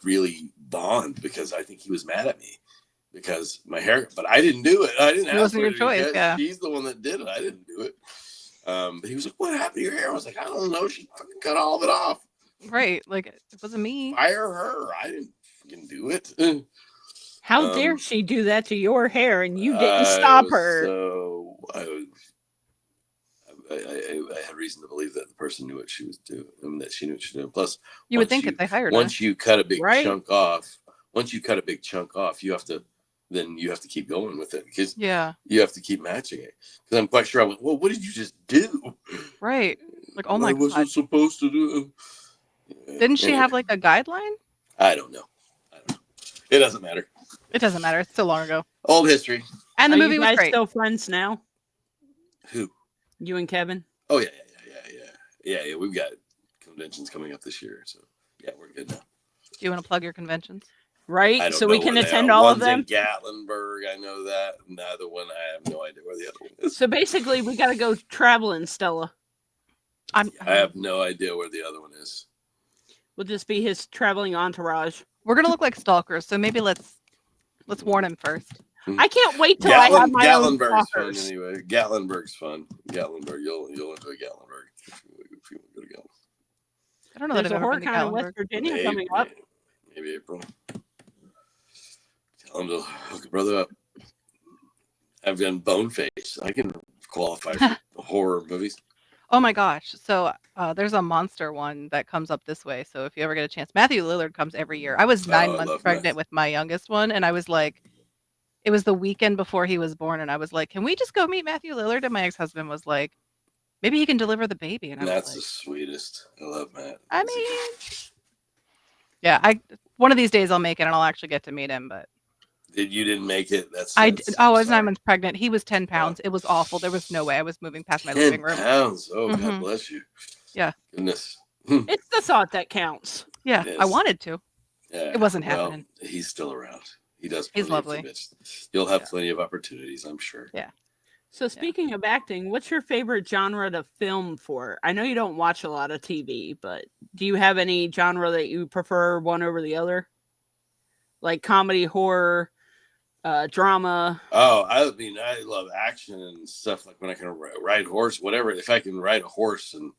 [SPEAKER 4] really bond, because I think he was mad at me because my hair, but I didn't do it. I didn't.
[SPEAKER 2] It wasn't your choice. Yeah,
[SPEAKER 4] she's the one that did it. I didn't do it. But he was like, "What happened to your hair?" I was like, "I don't know. She fucking cut all of it off.
[SPEAKER 2] right. Like it wasn't me.
[SPEAKER 4] Fire her. I didn't fucking do it."
[SPEAKER 3] How dare she do that to your hair and you didn't stop her?
[SPEAKER 4] So I had reason to believe that the person knew what she was doing, and that she knew what she was doing. Plus,
[SPEAKER 2] You would
[SPEAKER 4] once
[SPEAKER 2] think
[SPEAKER 4] you-
[SPEAKER 2] if they hired her.
[SPEAKER 4] once you cut a big
[SPEAKER 3] Right.
[SPEAKER 4] chunk off, you have to keep going with it, because
[SPEAKER 2] Yeah,
[SPEAKER 4] you have to keep matching it. Because I'm quite sure I went, "Well, what did you just do?"
[SPEAKER 2] right. Like, oh my
[SPEAKER 4] I wasn't
[SPEAKER 2] God.
[SPEAKER 4] supposed to do.
[SPEAKER 2] Didn't she have like a guideline?
[SPEAKER 4] I don't know. It doesn't matter.
[SPEAKER 2] It doesn't matter. It's so long ago.
[SPEAKER 4] Old history.
[SPEAKER 2] And the
[SPEAKER 3] Are
[SPEAKER 2] movie
[SPEAKER 3] you
[SPEAKER 2] was
[SPEAKER 3] guys
[SPEAKER 2] great.
[SPEAKER 3] still friends now?
[SPEAKER 4] Who?
[SPEAKER 3] You and Kevin?
[SPEAKER 4] Oh yeah. We've got conventions coming up this year, so yeah, we're good now.
[SPEAKER 2] Do you want to plug your conventions?
[SPEAKER 4] I
[SPEAKER 3] Right?
[SPEAKER 4] don't
[SPEAKER 3] So we
[SPEAKER 4] know
[SPEAKER 3] can
[SPEAKER 4] where they
[SPEAKER 3] attend
[SPEAKER 4] are.
[SPEAKER 3] all of
[SPEAKER 4] One's
[SPEAKER 3] them?
[SPEAKER 4] in Gatlinburg, I know that. And the other one, I have no idea where the other one is.
[SPEAKER 3] So basically, we got to go traveling, Stella.
[SPEAKER 4] I have no idea where the other one is.
[SPEAKER 3] We'll just be his traveling entourage.
[SPEAKER 2] We're gonna look like stalkers, so maybe let's warn him first.
[SPEAKER 3] I can't wait till I have my own
[SPEAKER 4] Gatlinburg's fun
[SPEAKER 3] stalkers.
[SPEAKER 4] anyway. Gatlinburg's fun. Gatlinburg, you'll enjoy Gatlinburg if you want to go to Gatlinburg.
[SPEAKER 2] I don't know
[SPEAKER 3] There's
[SPEAKER 2] that
[SPEAKER 3] a
[SPEAKER 2] I've ever been to
[SPEAKER 3] HorrorCon in West
[SPEAKER 2] Gatlinburg.
[SPEAKER 3] Virginia coming up.
[SPEAKER 4] Maybe April. Tell him to hook a brother up. I've done Boneface. I can qualify for horror movies.
[SPEAKER 2] Oh my gosh! So there's a monster one that comes up this way. So if you ever get a chance, Matthew Lillard comes every year. I was
[SPEAKER 4] Oh,
[SPEAKER 2] 9
[SPEAKER 4] I
[SPEAKER 2] months
[SPEAKER 4] love
[SPEAKER 2] pregnant
[SPEAKER 4] Matthew.
[SPEAKER 2] with my youngest one, and I was like, it was the weekend before he was born, and I was like, can we just go meet Matthew Lillard? And my ex-husband was like, maybe he can deliver the baby. And I
[SPEAKER 4] That's
[SPEAKER 2] was
[SPEAKER 4] the
[SPEAKER 2] like,
[SPEAKER 4] sweetest. I love Matt.
[SPEAKER 2] I mean, yeah, one of these days I'll make it, and I'll actually get to meet him. But
[SPEAKER 4] You didn't make it.
[SPEAKER 2] I
[SPEAKER 4] I'm
[SPEAKER 2] was 9
[SPEAKER 4] sorry.
[SPEAKER 2] months pregnant. He was 10 pounds. It was awful. There was no way I was moving past my living
[SPEAKER 4] 10
[SPEAKER 2] room.
[SPEAKER 4] pounds. Oh, God
[SPEAKER 2] Mhm.
[SPEAKER 4] bless you.
[SPEAKER 2] Yeah.
[SPEAKER 4] Goodness.
[SPEAKER 3] It's the thought that counts.
[SPEAKER 2] Yeah, I
[SPEAKER 4] Yes.
[SPEAKER 2] wanted to.
[SPEAKER 4] Yeah.
[SPEAKER 2] It wasn't
[SPEAKER 4] well,
[SPEAKER 2] happening.
[SPEAKER 4] He's still around. He does.
[SPEAKER 2] He's
[SPEAKER 4] plenty of
[SPEAKER 2] lovely.
[SPEAKER 4] conventions. You'll have
[SPEAKER 2] Yeah.
[SPEAKER 4] plenty of opportunities, I'm sure.
[SPEAKER 2] Yeah.
[SPEAKER 3] So speaking of acting, what's your favorite genre to film for? I know you don't watch a lot of TV, but do you have any genre that you prefer one over the other? Like comedy, horror, drama.
[SPEAKER 4] Oh, I mean, I love action and stuff, like when I can ride a horse, whatever. If I can ride a horse and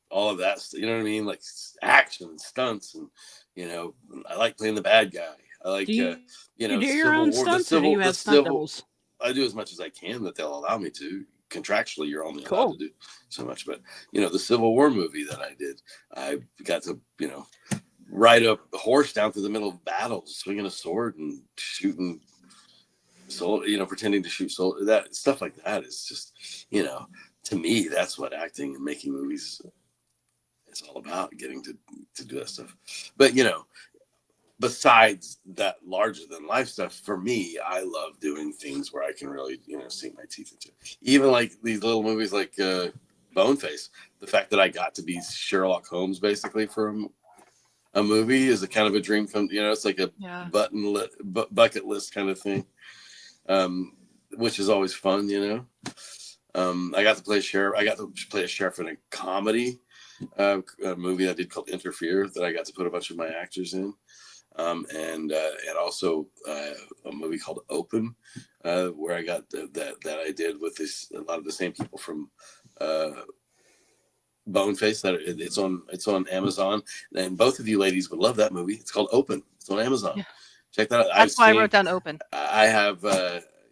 [SPEAKER 4] all of that, you know what I mean? Like action and stunts, and I like playing the bad guy. I like,
[SPEAKER 3] Do you,
[SPEAKER 4] you
[SPEAKER 3] do
[SPEAKER 4] know,
[SPEAKER 3] your own stunts, or do you have stunt doubles?
[SPEAKER 4] I do as much as I can that they'll allow me to. Contractually, you're only
[SPEAKER 3] Cool.
[SPEAKER 4] allowed to do so much. But the Civil War movie that I did, I got to ride a horse down through the middle of battles, swinging a sword and shooting. So pretending to shoot soldiers. That stuff like that is just to me, that's what acting and making movies is all about. Getting to do that stuff. But besides that larger than life stuff, for me, I love doing things where I can really, sink my teeth into. Even like these little movies like Boneface. The fact that I got to be Sherlock Holmes basically for a movie is a kind of a dream come. It's like a
[SPEAKER 2] Yeah.
[SPEAKER 4] bucket list kind of thing, which is always fun. I got to play a sheriff. I got to play a sheriff in a comedy a movie I did called Interfere that I got to put a bunch of my actors in. And also a movie called Open, where I got that I did with a lot of the same people from Boneface. That it's on Amazon, and both of you ladies would love that movie. It's called Open. It's on Amazon.
[SPEAKER 2] Yeah.
[SPEAKER 4] Check that out.
[SPEAKER 2] That's why I wrote down open.
[SPEAKER 4] I have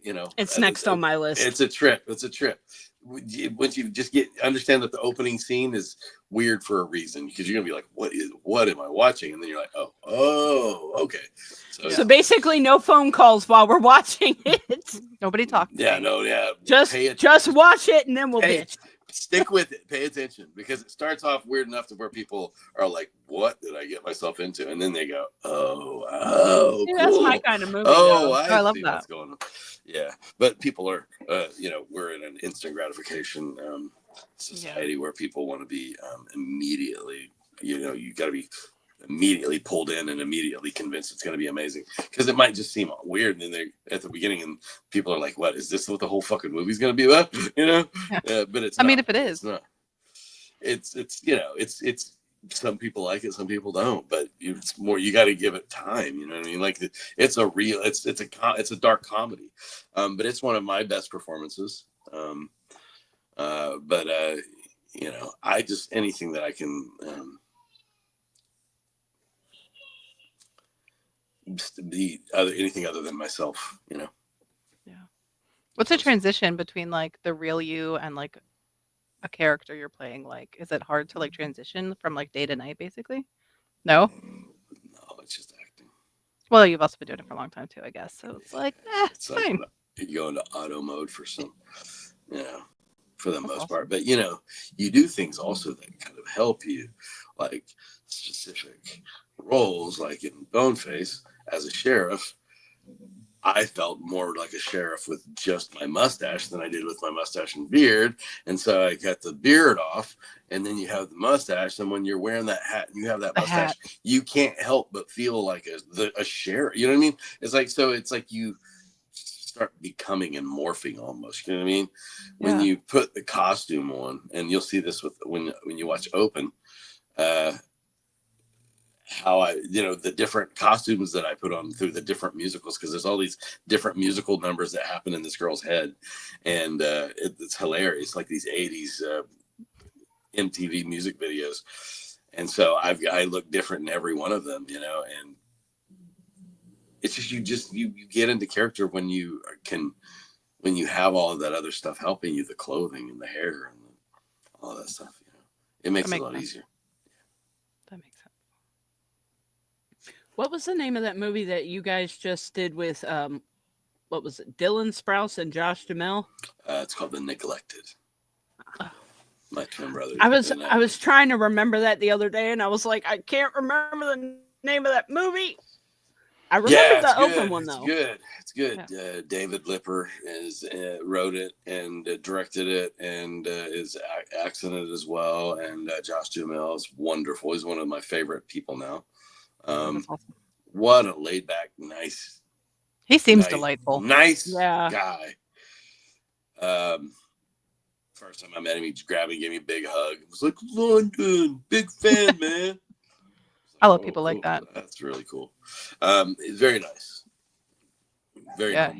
[SPEAKER 3] It's next on my list.
[SPEAKER 4] It's a trip. once you just understand that the opening scene is weird for a reason, because you're gonna be like, what am I watching? And then you're like, oh, okay.
[SPEAKER 3] So basically, no phone calls while we're watching it.
[SPEAKER 2] Nobody talks.
[SPEAKER 4] Yeah, no, yeah.
[SPEAKER 3] Just watch it, and then we'll bitch.
[SPEAKER 4] Stick with it. Pay attention, because it starts off weird enough to where people are like, "What did I get myself into?" And then they go, "Oh,
[SPEAKER 3] See,
[SPEAKER 4] cool.
[SPEAKER 3] That's my kind of movie.
[SPEAKER 4] Oh,
[SPEAKER 2] I love
[SPEAKER 4] see
[SPEAKER 2] that.
[SPEAKER 4] what's going on." Yeah, but people are, we're in an instant gratification society where people want to be immediately. You got to be immediately pulled in and immediately convinced it's going to be amazing, because it might just seem weird, and then at the beginning, and people are like, "What is this? What the whole fucking movie's going to be about?" But it's.
[SPEAKER 2] I mean,
[SPEAKER 4] not.
[SPEAKER 2] if it is,
[SPEAKER 4] It's not. It's some people like it, some people don't, but it's more, you got to give it time. You know what I mean? Like, it's a dark comedy, but it's one of my best performances. I just, anything that I can be anything other than myself,
[SPEAKER 2] Yeah. What's the transition between like the real you and like a character you're playing? Like, is it hard to like transition from like day to night, basically? No.
[SPEAKER 4] No, it's just acting.
[SPEAKER 2] Well, you've also been doing it for a long time too, I guess. So it's like,
[SPEAKER 4] It's
[SPEAKER 2] fine.
[SPEAKER 4] like you go into auto mode for some, for the
[SPEAKER 2] That's
[SPEAKER 4] most
[SPEAKER 2] awesome.
[SPEAKER 4] part. But you do things also that kind of help you, like specific roles, like in Boneface as a sheriff. I felt more like a sheriff with just my mustache than I did with my mustache and beard. And so I got the beard off, and then you have the mustache. And when you're wearing that hat and you have that mustache, you can't help but feel like a sheriff. You know what I mean? It's like you start becoming and morphing almost. You know what I mean? When you put the costume on, and you'll see this when you watch Open, how the different costumes that I put on through the different musicals, because there's all these different musical numbers that happen in this girl's head, and it's hilarious, like these 80s MTV music videos. And so I look different in every one of them, and it's just you get into character when you have all of that other stuff helping you, the clothing and the hair and all that stuff. It makes it a lot easier.
[SPEAKER 2] That makes sense.
[SPEAKER 3] What was the name of that movie that you guys just did with what was it, Dylan Sprouse and Josh Duhamel?
[SPEAKER 4] It's called The Neglected. My twin brother.
[SPEAKER 3] I was trying to remember that the other day, and I was like, I can't remember the name of that movie. I remember the Open one though.
[SPEAKER 4] It's good.
[SPEAKER 2] Yeah.
[SPEAKER 4] David Lipper wrote it and directed it, and is acting it as well. And Josh Duhamel is wonderful. He's one of my favorite people now.
[SPEAKER 2] That's awesome.
[SPEAKER 4] What a laid back, nice.
[SPEAKER 2] He seems delightful.
[SPEAKER 4] Nice guy. First time I met him, he just grabbed me, gave me a big hug. It was like, London, big fan, man.
[SPEAKER 2] I love people like that.
[SPEAKER 4] That's really cool. It's very nice. Very normal.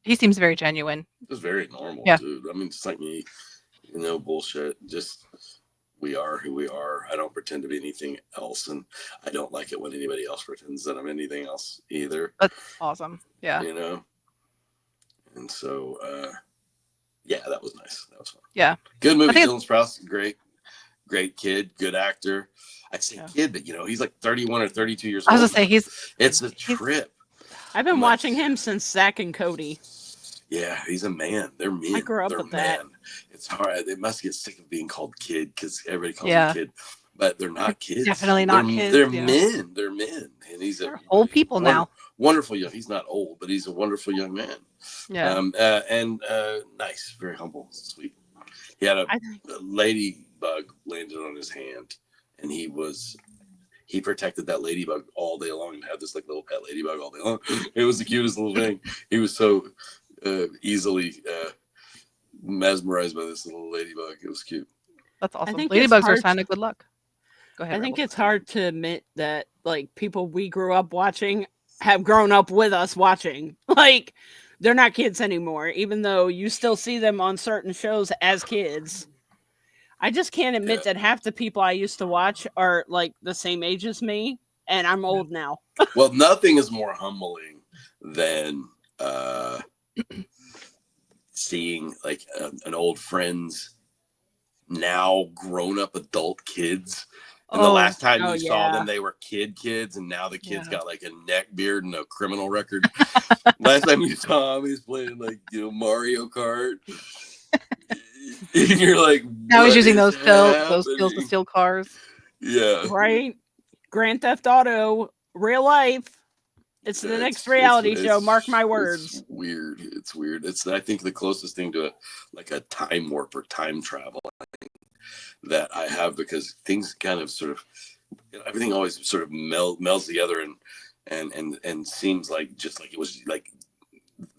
[SPEAKER 2] He seems very genuine.
[SPEAKER 4] Just very normal, dude. I mean, just like me, bullshit. Just, we are who we are. I don't pretend to be anything else, and I don't like it when anybody else pretends that I'm anything else either.
[SPEAKER 2] That's awesome. Yeah.
[SPEAKER 4] And so, that was nice. That was fun.
[SPEAKER 2] Yeah.
[SPEAKER 4] Good movie. Dylan Sprouse, great kid, good actor. I'd say kid, but he's like 31 or 32 years old.
[SPEAKER 2] I was gonna say
[SPEAKER 4] it's a trip.
[SPEAKER 3] I've been watching him since Zack and Cody.
[SPEAKER 4] Yeah, he's a man. They're men.
[SPEAKER 3] I grew up with that.
[SPEAKER 4] It's hard. They must get sick of being called kid, because everybody calls him kid, but they're not kids.
[SPEAKER 2] Definitely not kids.
[SPEAKER 4] They're men. They're men, and
[SPEAKER 2] they're old people now.
[SPEAKER 4] Wonderful young. He's not old, but he's a wonderful young man.
[SPEAKER 2] Yeah.
[SPEAKER 4] And nice, very humble, sweet. He had a ladybug landed on his hand, and he protected that ladybug all day long, and had this like little pet ladybug all day long. It was the cutest little thing. He was so easily mesmerized by this little ladybug. It was cute.
[SPEAKER 2] That's awesome. Ladybugs are a sign of good luck. Go ahead.
[SPEAKER 3] I think it's hard to admit that like people we grew up watching have grown up with us watching. Like, they're not kids anymore, even though you still see them on certain shows as kids. I just can't admit that half the people I used to watch are like the same age as me, and I'm old now.
[SPEAKER 4] Well, nothing is more humbling than seeing like an old friend's now grown up adult kids. And the last time you saw them, they were kids, and now the kid's got like a neck beard and a criminal record. Last time you saw him, he's playing like Mario Kart. And you're like,
[SPEAKER 2] now he's using those skills
[SPEAKER 4] happening?
[SPEAKER 2] to steal cars.
[SPEAKER 3] Yeah. Right. Grand Theft Auto, real life. It's the next reality show. Mark my words.
[SPEAKER 4] It's weird. It's weird. It's, I think, the closest thing to like a time warp or time travel that I have, because things kind of sort of, everything always sort of melds together and seems like just like it was like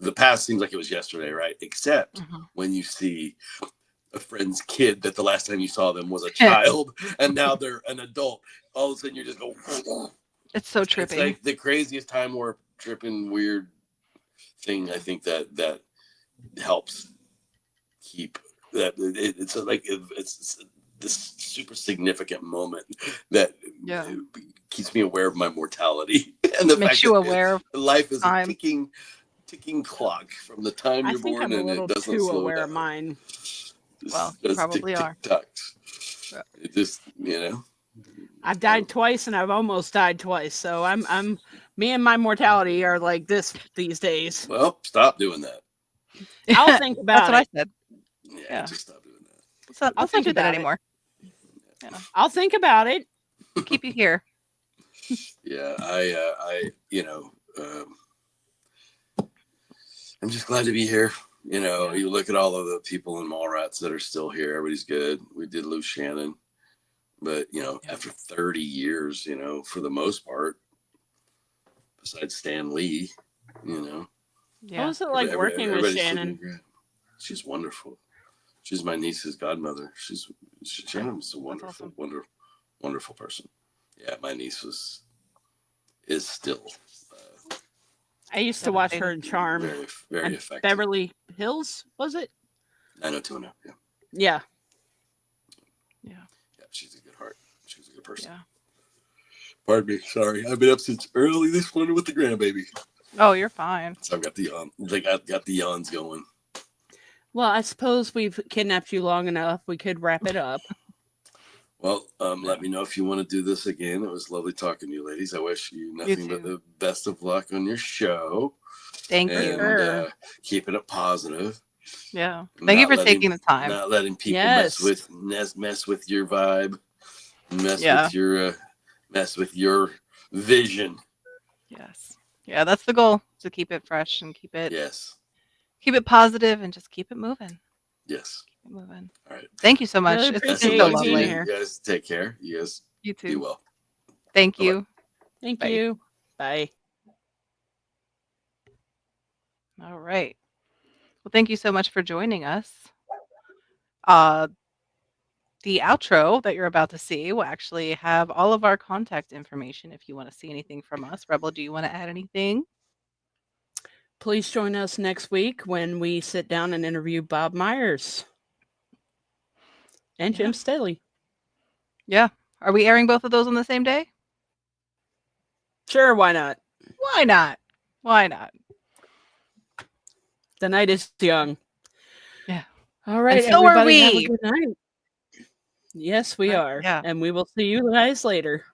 [SPEAKER 4] the past seems like it was yesterday, right? Except when you see a friend's kid that the last time you saw them was a child and now they're an adult. All of a sudden you just go,
[SPEAKER 2] it's so trippy.
[SPEAKER 4] It's like the craziest time warp tripping weird thing. I think that helps keep that. It's like it's this super significant moment that keeps me aware of my mortality and the
[SPEAKER 2] makes
[SPEAKER 4] fact
[SPEAKER 2] you
[SPEAKER 4] that
[SPEAKER 2] aware of
[SPEAKER 4] life is
[SPEAKER 2] time.
[SPEAKER 4] a ticking clock from the time you're born,
[SPEAKER 3] I'm a
[SPEAKER 4] and
[SPEAKER 3] little
[SPEAKER 4] it doesn't
[SPEAKER 3] too
[SPEAKER 4] slow
[SPEAKER 3] aware
[SPEAKER 4] down.
[SPEAKER 3] of mine.
[SPEAKER 2] Well, you probably are.
[SPEAKER 4] It just,
[SPEAKER 3] I've died twice, and I've almost died twice. So I'm me and my mortality are like this these days.
[SPEAKER 4] Well, stop doing that.
[SPEAKER 3] I'll think about
[SPEAKER 2] That's
[SPEAKER 3] it.
[SPEAKER 2] what I said.
[SPEAKER 4] Yeah, just stop doing that.
[SPEAKER 2] Let's not do that anymore.
[SPEAKER 3] I'll think about it.
[SPEAKER 2] Keep you here.
[SPEAKER 4] Yeah, I'm just glad to be here. You look at all of the people in Mallrats that are still here. Everybody's good. We did lose Shannon, but after 30 years, for the most part, besides Stan Lee,
[SPEAKER 3] How was it like working with Shannon?
[SPEAKER 4] She's wonderful. She's my niece's godmother. Shannon's a wonderful, wonderful person. Yeah, my niece is still.
[SPEAKER 3] I used to watch her in Charm.
[SPEAKER 4] Very, very effective.
[SPEAKER 3] Beverly Hills, was it?
[SPEAKER 4] 90210.
[SPEAKER 3] Yeah.
[SPEAKER 4] Yeah, she's a good heart. She's a good person.
[SPEAKER 2] Yeah.
[SPEAKER 4] Pardon me. Sorry, I've been up since early this morning with the grandbaby.
[SPEAKER 2] Oh, you're fine.
[SPEAKER 4] So I've got the got the yawns going.
[SPEAKER 3] Well, I suppose we've kidnapped you long enough. We could wrap it up.
[SPEAKER 4] Well, let me know if you want to do this again. It was lovely talking to you, ladies. I wish you nothing but the best of luck on your show.
[SPEAKER 2] Thank you.
[SPEAKER 4] And keeping it positive.
[SPEAKER 2] Yeah. Thank you for taking the time.
[SPEAKER 4] Not letting people mess with your vibe, mess with your vision.
[SPEAKER 2] Yes. Yeah, that's the goal, to keep it fresh and keep it positive and just keep it moving.
[SPEAKER 4] Yes.
[SPEAKER 2] Keep it moving.
[SPEAKER 4] All right.
[SPEAKER 2] Thank you so much.
[SPEAKER 3] Really
[SPEAKER 2] It's been
[SPEAKER 3] appreciate
[SPEAKER 2] so
[SPEAKER 3] you
[SPEAKER 2] lovely.
[SPEAKER 3] being here.
[SPEAKER 4] You guys take care. You guys
[SPEAKER 2] You too.
[SPEAKER 4] be well.
[SPEAKER 2] Thank
[SPEAKER 4] Bye-bye.
[SPEAKER 2] you.
[SPEAKER 3] Thank you. Bye.
[SPEAKER 2] All right. Well, thank you so much for joining us. The outro that you're about to see will actually have all of our contact information if you want to see anything from us. Rebel, do you want to add anything?
[SPEAKER 3] Please join us next week when we sit down and interview Bob Myers and Jim Staley.
[SPEAKER 2] Yeah. Are we airing both of those on the same day?
[SPEAKER 3] Sure, why not?
[SPEAKER 2] Why not? Why not?
[SPEAKER 3] The night is young.
[SPEAKER 2] Yeah.
[SPEAKER 3] All right,
[SPEAKER 2] And so are
[SPEAKER 3] everybody, have
[SPEAKER 2] we.
[SPEAKER 3] a good night. Yes, we are.
[SPEAKER 2] Yeah.
[SPEAKER 3] And we will see you guys later.